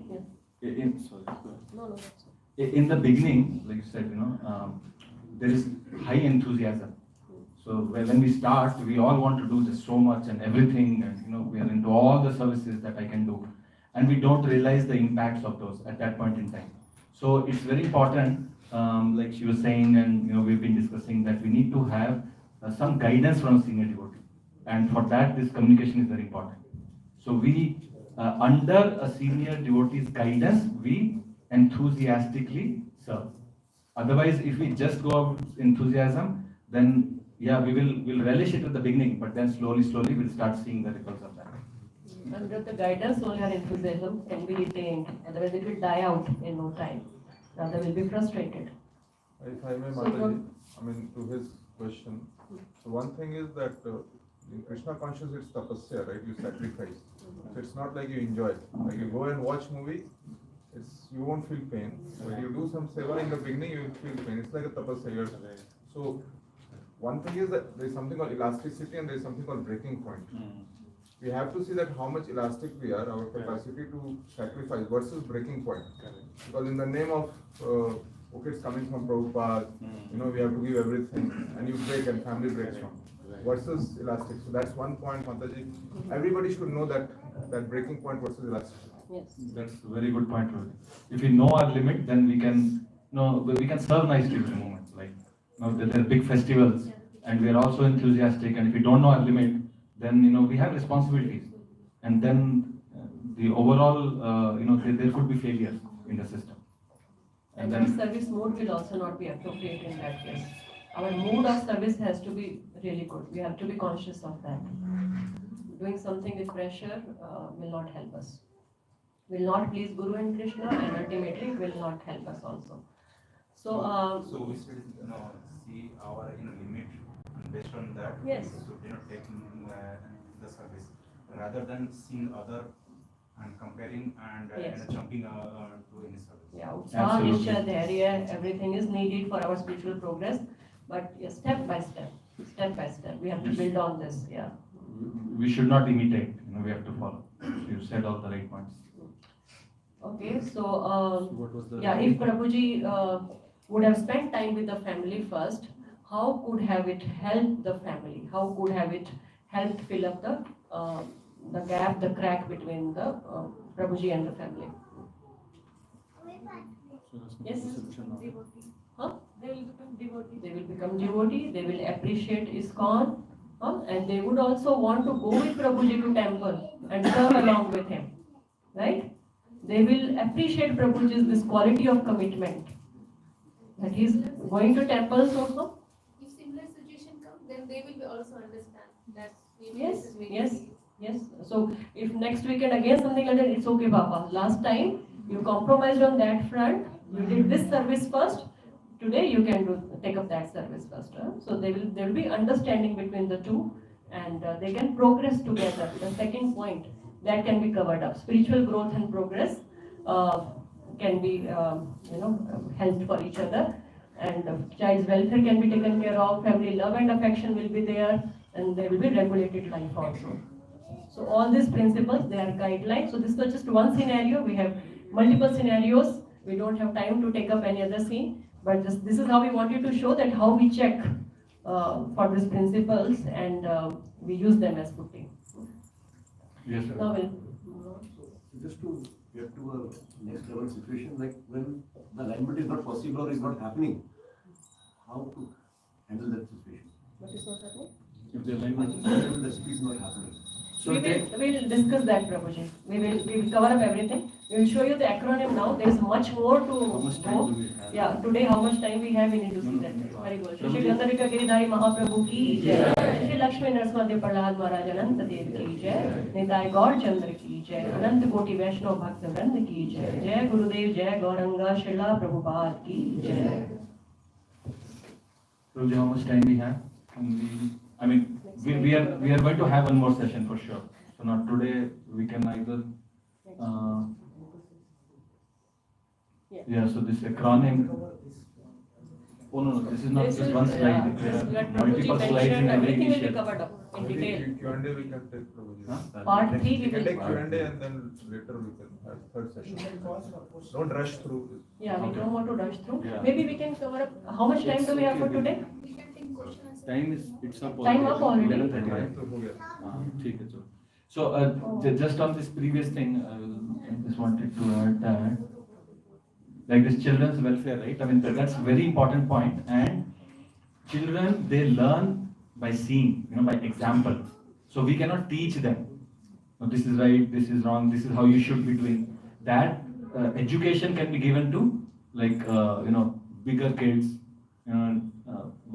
yeah. Sorry, go ahead. No, that's okay. In the beginning, like you said, there is high enthusiasm. So when we start, we all want to do just so much and everything, and we are into all the services that I can do. and we don't realize the impacts of those at that point in time. So it's very important, like she was saying, and we've been discussing that we need to have some guidance from senior devotee, and for that this communication is very important. So we, under a senior devotee's guidance, we enthusiastically serve. Otherwise, if we just go out with enthusiasm, then yeah, we'll relish it at the beginning, but then slowly we'll start seeing the ripples of that. Under the guidance, only our enthusiasm can be retained, otherwise it will die out in no time. Rather, will be frustrated. If I may, Mataji, to his question, so one thing is that in Krishna consciousness, it's tapasya, right? You sacrifice. So it's not like you enjoy. Like you go and watch movie, you won't feel pain. When you do some seva in the beginning, you will feel pain. It's like a tapasya. So one thing is that there is something called elasticity and there is something called breaking point. We have to see that how much elastic we are, our capacity to sacrifice versus breaking point. Because in the name of okay, it's coming from Prabhupada, we have to give everything, and you break and family breaks from. Versus elastic. So that's one point, Mataji. Everybody should know that breaking point versus elastic. Yes. That's a very good point, Rohit. If we know our limit, then we can serve nicely every moment. Like there are big festivals, and we are also enthusiastic. And if we don't know our limit, then we have responsibilities, and then the overall there could be failure in the system. And our service mode will also not be appropriate in that case. Our mood of service has to be really good. We have to be conscious of that. Doing something with pressure will not help us. Will not please Guru and Krishna, and ultimately will not help us also. So we should see our limit, and based on that, yes, we should take the service rather than seeing other and comparing and yes, jumping to any service. Yeah, Utsaha, Nishtha, Dharya, everything is needed for our spiritual progress, but yes, step by step, we have to build on this. Yeah. We should not imitate. We have to follow. You said all the right points. Okay, so if Prabhuji would have spent time with the family first, how could have it helped the family? How could have it helped fill up the gap, the crack between the Prabhuji and the family? Yes? Huh? They will become devotee. They will become devotee, they will appreciate ISKCON, and they would also want to go with Prabhuji to temple and serve along with him, right? They will appreciate Prabhuji's this quality of commitment, that he is going to temples also. If similar situation comes, then they will also understand that maybe Yes, this is very yes, serious. yes. So if next weekend again something like that, it's okay, Papa. Last time you compromised on that front, you did this service first. Today you can take up that service first. So there will be understanding between the two, and they can progress together. The second point that can be covered up. Spiritual growth and progress can be helped for each other, and child's welfare can be taken care of. Family love and affection will be there, and there will be regulated life also. So all these principles, they are guidelines. So this was just one scenario. We have multiple scenarios. We don't have time to take up any other scene, but this is how we wanted to show that how we check for these principles, and we use them as footing. Yes, sir. Now Just to get to a next level situation, like when the alignment is not possible or is not happening, how to handle that situation? what is not happening? If the alignment recipe is not happening. So we will discuss that, Prabhuji. We will cover up everything. We will show you the acronym now. There is much more to How much time do we have? Yeah, today how much time we have, we need to see that. Very good. Shri Gandharika Giridhari Mahaprabhu ki jai. Shri Lakshmi Narasimha Prahlad Maharaj Ananta Dev ki jai. Nitai Gaur Chandra ki jai. Anant Koti Vaishnav Bhakta Vrand ki jai. Jai Gurudev Jai Gauranga Srila Prabhupada ki jai. Prabhuji, how much time we have? We are going to have one more session for sure. So not today, we can either. So this acronym. Oh no, this is not just one slide. There are multiple slides in every Everything will be initiative. covered up in detail. Q&A we can take, Prabhuji. Part 3 We we can will. take Q&A and then later we can have third session. Don't rush through this. Yeah, we don't want to rush through. Yeah. Maybe we can cover up. How much time do we have for today? We can take question and answer. Time is, it's up Time up already. 11:30, right? ठीक है, so just on this previous thing, wanted to add that, like this children's welfare, right? I mean, that's a very important point. And children, they learn by seeing, by example. So we cannot teach them, "No, this is right, this is wrong, this is how you should be doing." That education can be given to, like, bigger kids,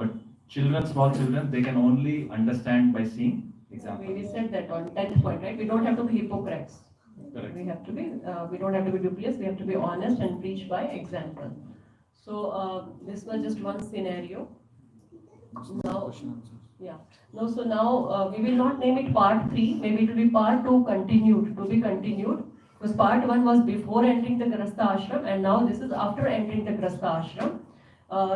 but children, small children, they can only understand by seeing example. We said that on 10th point, right? We don't have to be hypocrites. Correct. We have to be, we don't have to be dubious, we have to be honest and preach by example. So this was just one scenario. Now, yeah. No, so now we will not name it part 3, maybe it will be part 2 continued, to be continued. Because part 1 was before entering the Grihastha ashram, and now this is after entering the Grihastha ashram.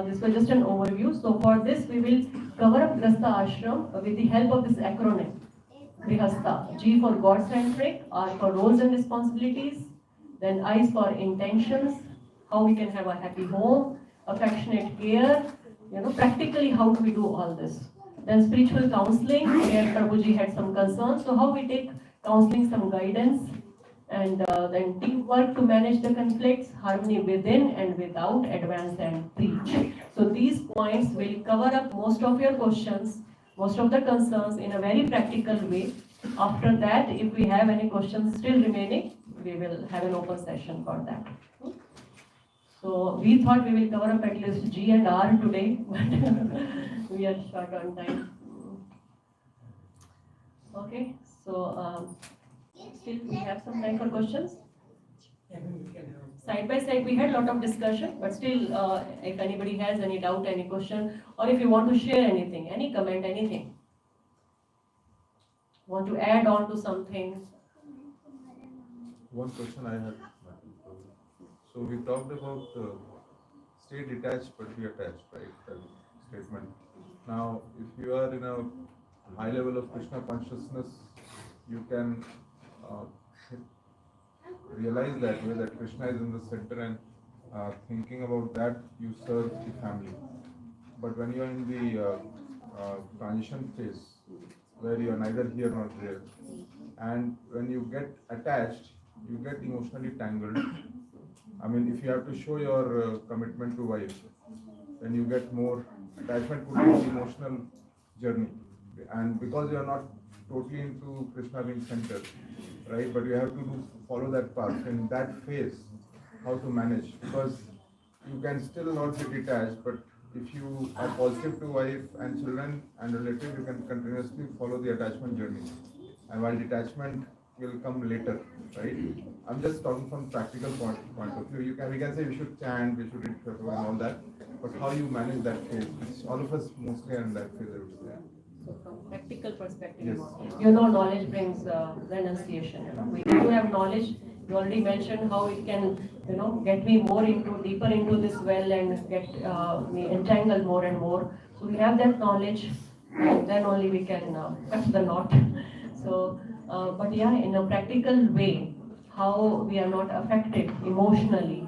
This was just an overview. So for this we will cover up Grihastha ashram with the help of this acronym. Grihastha. G for God-centric, R for roles and responsibilities, then I is for intentions, how we can have a happy home, affectionate care, practically how do we do all this. Then spiritual counseling, where Prabhuji had some concerns, so how we take counseling, some guidance, and then teamwork to manage the conflicts, harmony within and without, advance and preach. So these points will cover up most of your questions, most of the concerns in a very practical way. After that, if we have any questions still remaining, we will have an open session for that. So we thought we will cover up at least G and R today, but we are short on time. Okay, so still we have some time for questions. Side by side we had a lot of discussion, but still if anybody has any doubt, any question, or if you want to share anything, any comment, anything, want to add on to something. One question I had. So we talked about stay detached but be attached, right? That statement. Now, if you are in a high level of Krishna consciousness, you can realize that way that Krishna is in the center, and thinking about that, you serve the family. But when you are in the transition phase, where you are neither here nor there, and when you get attached, you get emotionally tangled. I mean, if you have to show your commitment to wife, then you get more attachment to the emotional journey. And because you are not totally into Krishna being center, right? But you have to follow that path. In that phase, how to manage? Because you can still not be detached, but if you are positive to wife and children and relative, you can continuously follow the attachment journey. And while detachment will come later, right? I'm just talking from practical point of view. We can say we should chant, we should read and all that, but how you manage that phase? All of us mostly are in that phase, I would say. So from practical perspective, Yes. Knowledge brings renunciation. We do have knowledge. You already mentioned how it can, get me deeper into this well and get me entangled more and more. So we have that knowledge, and then only we can cut the knot. So, but yeah, in a practical way, how we are not affected emotionally.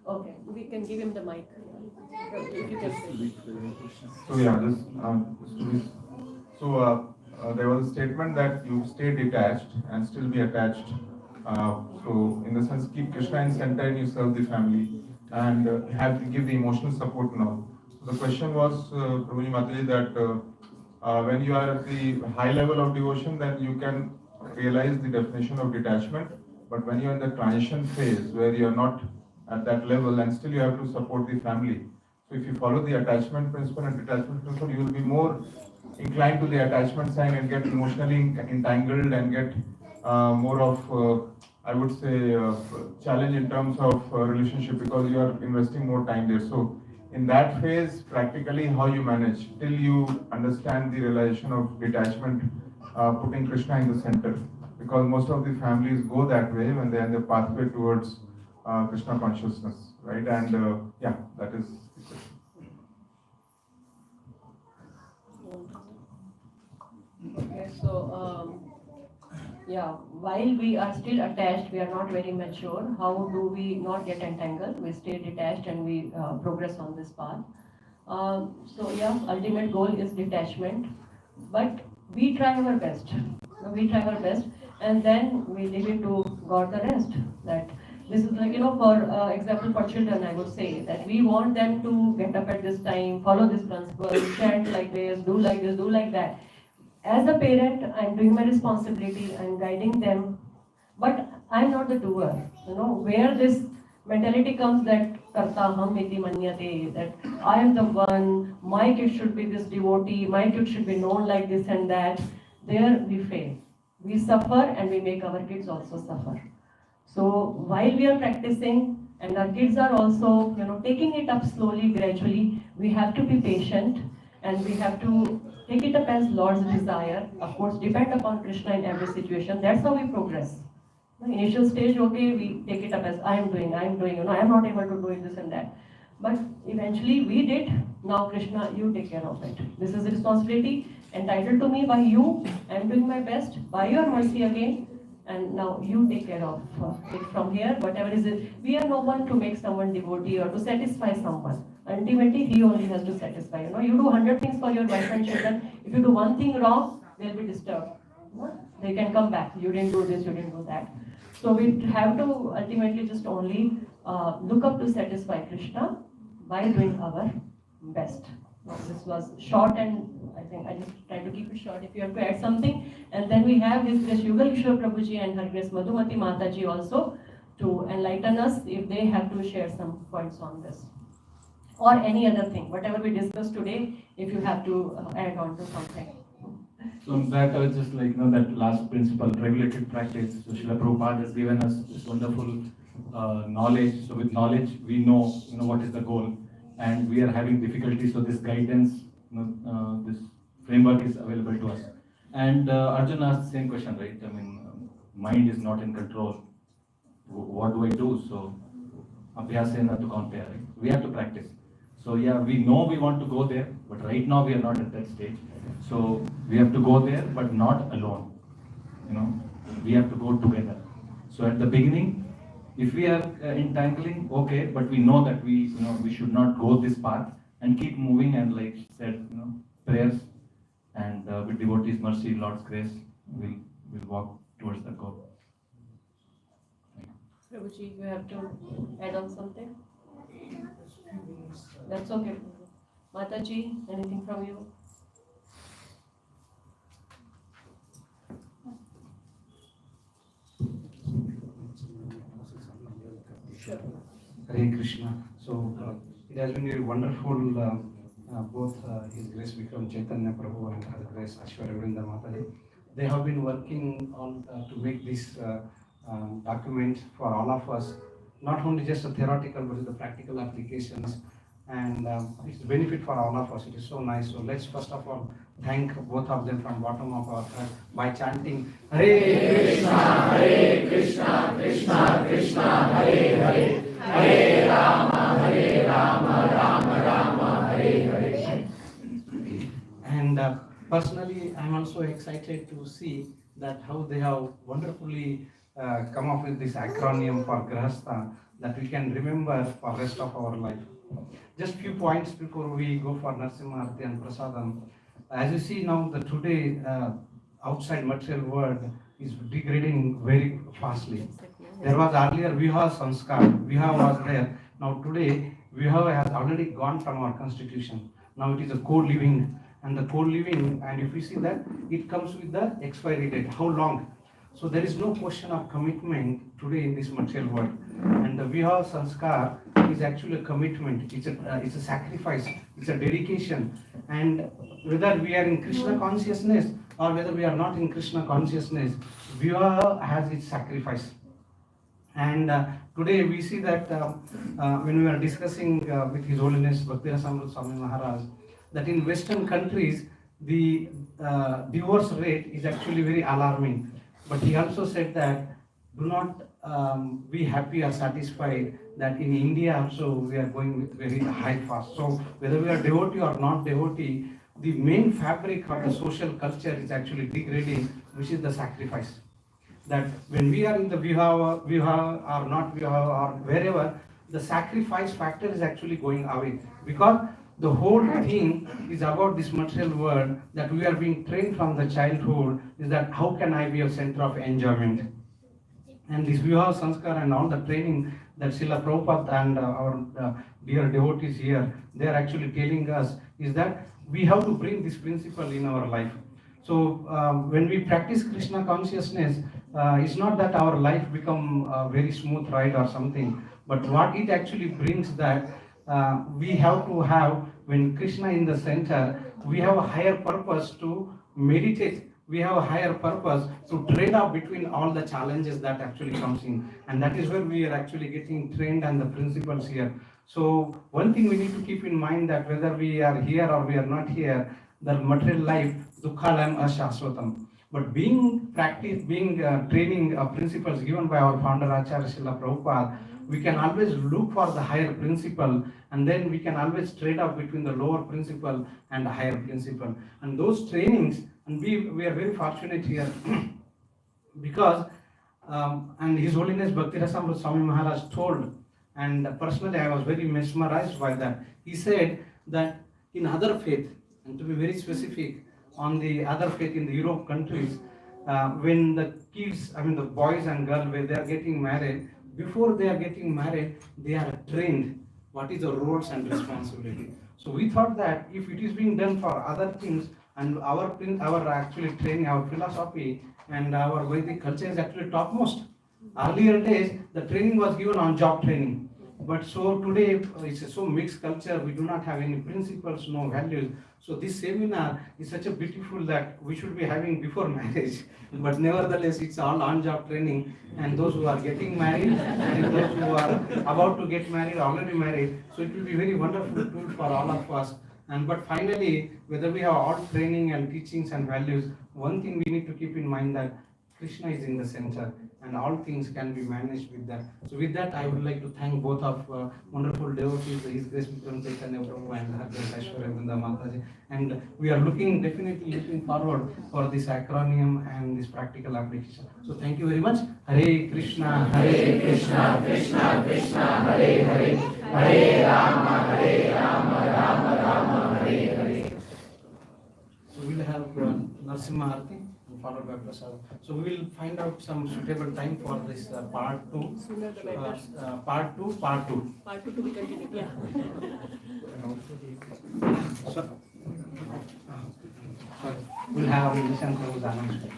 Okay, we can give him the mic. If you can say. So yeah, there was a statement that you stay detached and still be attached. So in the sense, keep Krishna in center and you serve the family, and have to give the emotional support and all. So the question was, Prabhuji Mataji, that when you are at the high level of devotion, then you can realize the definition of detachment. But when you are in the transition phase, where you are not at that level and still you have to support the family, so if you follow the attachment principle and detachment principle, you will be more inclined to the attachment side and get emotionally entangled and get more of, I would say, challenge in terms of relationship, because you are investing more time there. So in that phase, practically how you manage till you understand the realization of detachment, putting Krishna in the center, because most of the families go that way when they are in the pathway towards Krishna consciousness, right? And yeah, that is the question. Okay, so yeah, while we are still attached, we are not very mature. How do we not get entangled? We stay detached and we progress on this path. So yeah, ultimate goal is detachment, but we try our best. We try our best, and then we leave it to God the rest. That this is like, for example, for children, I would say that we want them to get up at this time, follow this principle, chant like this, do like this, do like that. As a parent, I'm doing my responsibility, I'm guiding them, but I'm not the doer. Where this mentality comes that karta ham iti manyate, that I am the one, my kid should be this devotee, my kid should be known like this and that, there we fail. We suffer and we make our kids also suffer. So while we are practicing and our kids are also, taking it up slowly, gradually, we have to be patient and we have to take it up as Lord's desire. Of course, depend upon Krishna in every situation. That's how we progress. The initial stage, okay, we take it up as I am doing, I'm not able to do it, this and that. But eventually we did. Now Krishna, you take care of it. This is a responsibility entitled to me by you. I'm doing my best by your mercy again. And now you take care of it from here, whatever is it. We are no one to make someone devotee or to satisfy someone. Ultimately, he only has to satisfy. You do 100 things for your wife and children. If you do one thing wrong, they'll be disturbed. They can come back. You didn't do this, you didn't do that. So we have to ultimately just only look up to satisfy Krishna by doing our best. Now, this was short, and I think I just try to keep it short. If you have to add something, and then we have His Grace Yugal Kishore Prabhuji and Her Grace Madhumati Mataji also to enlighten us if they have to share some points on this. Or any other thing, whatever we discussed today, if you have to add on to something. So in fact, I was just like, that last principle, regulated practice. So Srila Prabhupada has given us this wonderful knowledge. So with knowledge, we know, what is the goal. And we are having difficulties, so this guidance, this framework is available to us. And Arjun asked the same question, right? I mean, mind is not in control. What do I do? So, abhyasena to compare, right? We have to practice. So yeah, we know we want to go there, but right now we are not at that stage. So we have to go there, but not alone. We have to go together. So at the beginning, if we are entangling, okay, but we know that we should not go this path and keep moving, and like said, prayers and with devotees' mercy, Lord's grace, we'll walk towards the goal. Prabhuji, you have to add on something? That's okay. Mataji, anything from you? Sure. Hare Krishna. So it has been very wonderful, both His Grace Vikram Chaitanya Prabhu and Her Grace Ashwarya Vrinda Mataji. They have been working on to make this document for all of us, not only just a theoretical but the practical applications, and it's a benefit for all of us. It is so nice. So let's first of all thank both of them from bottom of our heart by chanting Hare Krishna, Krishna Krishna, Hare Hare, Hare Rama, Rama Rama, Hare Hare. And personally, I'm also excited to see that how they have wonderfully come up with this acronym for Grihastha that we can remember for rest of our life. Just few points before we go for Narsimha Arti and Prasadam. As you see now, the today outside material world is degrading very fastly. There was earlier Viha Sanskar, Viha was there. Now today, Viha has already gone from our constitution. Now it is a co-living, and the co-living, and if we see that, it comes with the expiry date, how long. So there is no question of commitment today in this material world. And the Viha Sanskar is actually a commitment, it's a sacrifice, it's a dedication. And whether we are in Krishna consciousness or whether we are not in Krishna consciousness, Viha has its sacrifice. And today we see that when we are discussing with His Holiness Bhakti Rasamrita Swami Maharaj, that in Western countries, the divorce rate is actually very alarming. But he also said that do not be happy or satisfied that in India also we are going with very high fast. So whether we are devotee or not devotee, the main fabric of the social culture is actually degrading, which is the sacrifice. That when we are in the viha or not viha or wherever, the sacrifice factor is actually going away, because The whole thing is about this material world that we are being trained from the childhood, is that how can I be a center of enjoyment? And this Vivaha Sanskar and all the training that Srila Prabhupada and our dear devotees here, they are actually telling us is that we have to bring this principle in our life. So when we practice Krishna consciousness, it's not that our life become a very smooth ride or something, but what it actually brings that we have to have, when Krishna in the center, we have a higher purpose to meditate. We have a higher purpose to trade off between all the challenges that actually comes in, and that is where we are actually getting trained and the principles here. So one thing we need to keep in mind that whether we are here or we are not here, the material life, dukkhalam ashaswatam. But being training principles given by our founder Acharya Srila Prabhupada, we can always look for the higher principle, and then we can always trade off between the lower principle and the higher principle. And those trainings, and we are very fortunate here because and His Holiness Bhakti-Rasamrita Swami Maharaj told, and personally I was very mesmerized by that. He said that in other faith, and to be very specific, on the other faith in the Europe countries, when the kids, the boys and girls, when they are getting married, before they are getting married, they are trained what is the roles and responsibility. So we thought that if it is being done for other things, and our actually training, our philosophy and our Vedic culture is actually topmost. Earlier days, the training was given on job training. But so today, it's a so mixed culture, we do not have any principles, no values. So this seminar is such a beautiful that we should be having before marriage. But nevertheless, it's all on-job training, and those who are getting married and those who are about to get married, already married. So it will be very wonderful tool for all of us. And but finally, whether we have all training and teachings and values, one thing we need to keep in mind that Krishna is in the center, and all things can be managed with that. So with that, I would like to thank both of wonderful devotees, His Grace Vikram Chaitanya Prabhu and Her Grace Aishwarya Vrinda Mataji. And we are definitely looking forward for this acronym and this practical application. So thank you very much. Hare Krishna, Krishna Krishna, Hare Hare, Hare Rama, Rama Rama, Hare Hare. So we'll have Narasimha Arati followed by Prasad. So we will find out some suitable time for this part 2. Part 2 to be continued, yeah. So, we'll have listen to the announcement.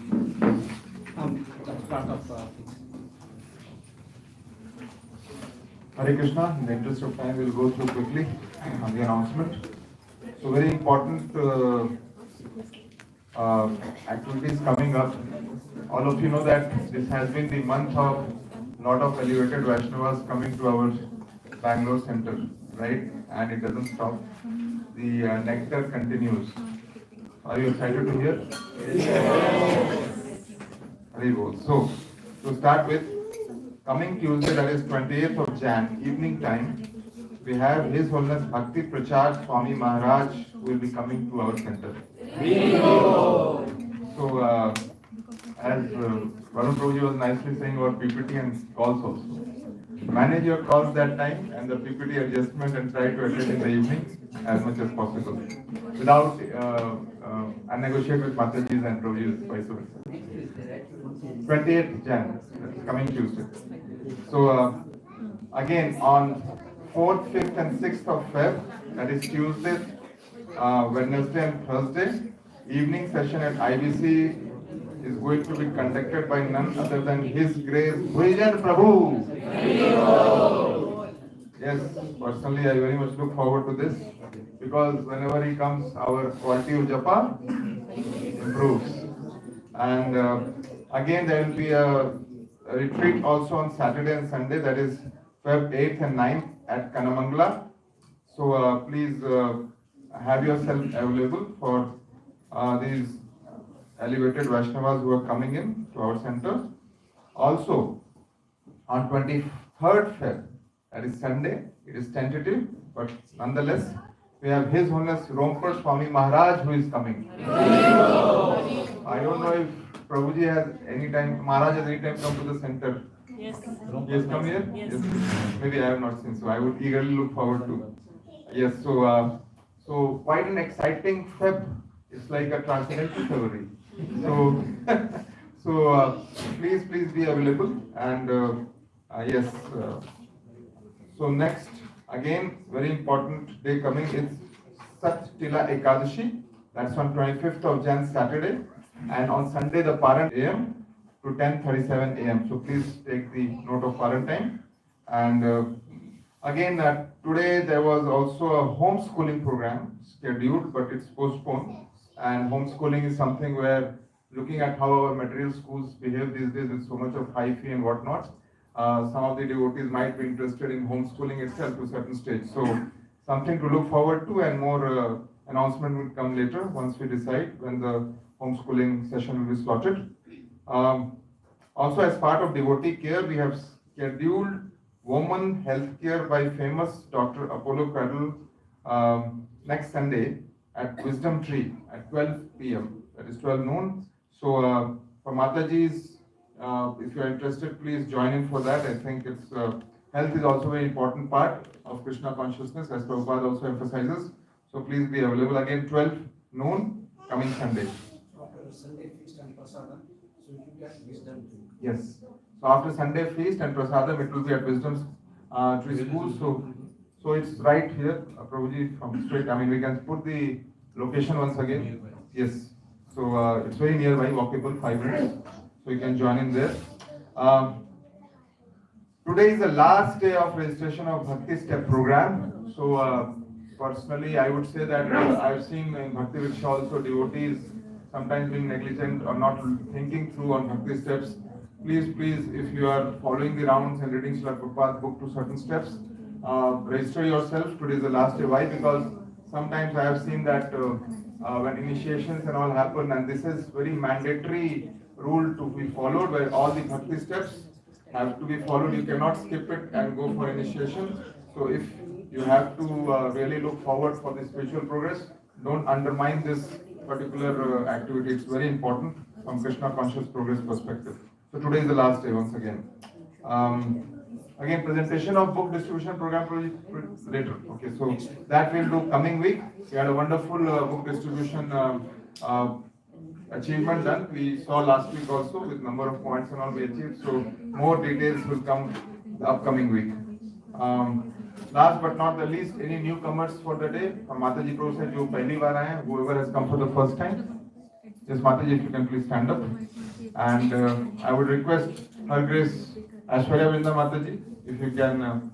That's part of things. Hare Krishna, in the interest of time, we'll go through quickly on the announcement. So very important activities coming up. All of you know that this has been the month of lot of elevated Vaishnavas coming to our Bangalore center, right? And it doesn't stop. The nectar continues. Are you excited to hear? Yes. Very well. So, to start with, coming Tuesday, that is 28th of Jan, evening time, we have His Holiness Bhakti Prachar Swami Maharaj who will be coming to our center. So, as Varun Prabhuji was nicely saying about PPT and calls also. Manage your calls that time and the PPT adjustment and try to attend in the evening as much as possible without and negotiate with Matajis and Prabhujis vice versa. 28th Jan, coming Tuesday. So again on 4th, 5th and 6th of Feb, that is Tuesday, Wednesday and Thursday, evening session at IBC is going to be conducted by none other than His Grace Bhujan Prabhu. Yes, personally I very much look forward to this because whenever he comes, our quality of japa improves. And again, there will be a retreat also on Saturday and Sunday, that is Feb 8th and 9th at Kanamangala. So please have yourself available for these elevated Vaishnavas who are coming in to our center. Also, on 23rd Feb, that is Sunday, it is tentative, but nonetheless, we have His Holiness Rompur Swami Maharaj who is coming. I don't know if Prabhuji has any time, Maharaj has any time come to the center. Yes. He has come here? Yes. Maybe I have not seen, so I would eagerly look forward to. Yes, so So quite an exciting Feb. It's like a transcendental February. So, please be available. And yes. So next, again, very important day coming is Sat Tila Ekadashi. That's on 25th of Jan, Saturday. And on Sunday, the Paran AM to 10:37 AM. So please take the note of Paran time. And again, today there was also a homeschooling program scheduled, but it's postponed. And homeschooling is something where looking at how our material schools behave these days with so much of high fee and whatnot, some of the devotees might be interested in homeschooling itself to a certain stage. So something to look forward to, and more announcement will come later once we decide when the homeschooling session will be slotted. Also, as part of devotee care, we have scheduled Women Healthcare by famous Dr. Apollo Cradle next Sunday at Wisdom Tree at 12 p.m. That is 12 noon. So for Mataji's, if you are interested, please join in for that. I think it's health is also a very important part of Krishna consciousness, as Prabhupada also emphasizes. So please be available again 12 noon coming Sunday. After Sunday feast and prasadam, so it will be at Wisdom Tree. Yes. So after Sunday feast and prasadam, it will be at Wisdom's Tree School. So it's right here, Prabhuji, from straight. I mean, we can put the location once again. Yes. So it's very nearby, walkable, 5 minutes. So you can join in there. Today is the last day of registration of Bhakti Step program. So personally, I would say that I've seen in Bhakti Vriksha also devotees sometimes being negligent or not thinking through on Bhakti Steps. Please, if you are following the rounds and reading Srila Prabhupada's book to certain steps, register yourself. Today is the last day. Why? Because sometimes I have seen that when initiations and all happen, and this is very mandatory rule to be followed, where all the Bhakti steps have to be followed. You cannot skip it and go for initiation. So if you have to really look forward for the spiritual progress, don't undermine this particular activity. It's very important from Krishna conscious progress perspective. So today is the last day once again. Again, presentation of book distribution program later. Okay, so that we'll do coming week. We had a wonderful book distribution achievement done. We saw last week also with number of points and all we achieved. So more details will come the upcoming week. Last but not the least, any newcomers for the day? Mataji Prabhu said, "Jo pehli baar aaye hain, whoever has come for the first time." Yes, Mataji, if you can please stand up. And I would request Her Grace Aishwarya Vrinda Mataji, if you can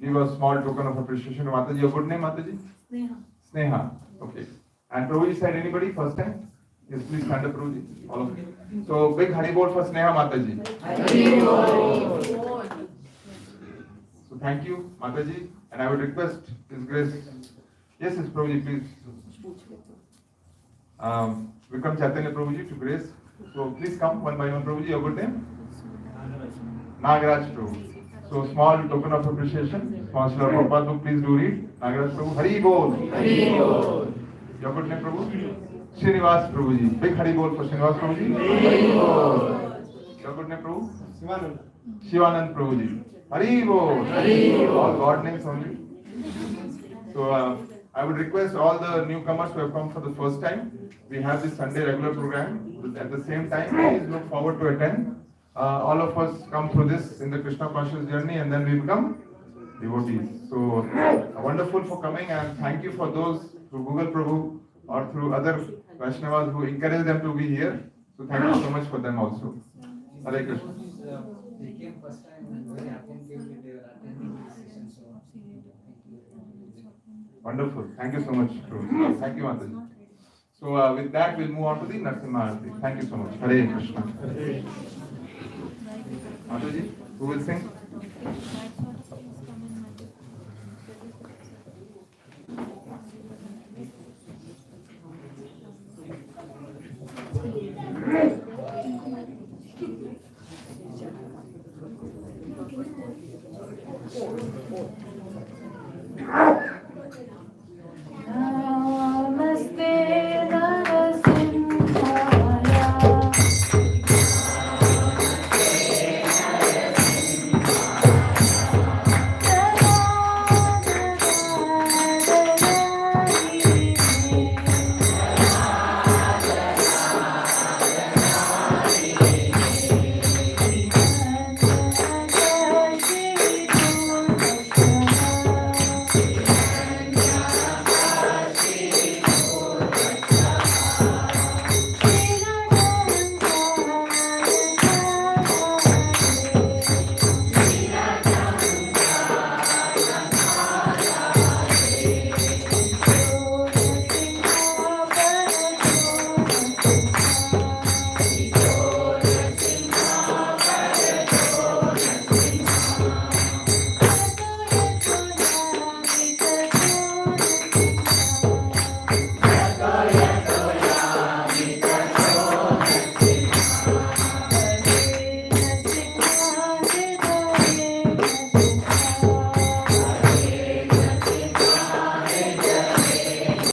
give a small token of appreciation to Mataji. Your good name, Mataji? Sneha. Sneha. Okay. And Prabhuji said, anybody first time? Yes, please stand up, Prabhuji. All of you. So big Hari Bol for Sneha Mataji. Hari Bol. So thank you, Mataji. And I would request His Grace. Yes, Prabhuji, please. Vikram Chaitanya Prabhuji to Grace. So please come one by one, Prabhuji. Your good name? Nagaraj Prabhu. So small token of appreciation. Small Srila Prabhupada book, please do read. Nagaraj Prabhu. Hari Bol. Hari Bol. Your good name, Prabhu? Srinivas Prabhuji. Big Hari Bol for Srinivas Prabhuji. Hari Bol. Your good name, Prabhu? Shivanand. Shivanand Prabhuji. Hari Bol. Hari Bol. All God names only. So I would request all the newcomers who have come for the first time. We have this Sunday regular program. At the same time, please look forward to attend. All of us come through this in the Krishna conscious journey, and then we become devotees. So wonderful for coming, and thank you for those through Google Prabhu or through other Vaishnavas who encourage them to be here. So thank you so much for them also. Hare Krishna. They came first time and very attentive with their attending this session. So Wonderful. Thank you so much, Prabhu. Thank you, Mataji. So with that, we'll move on to the Narasimha Arati. Thank you so much. Hare Krishna. Mataji, who will sing?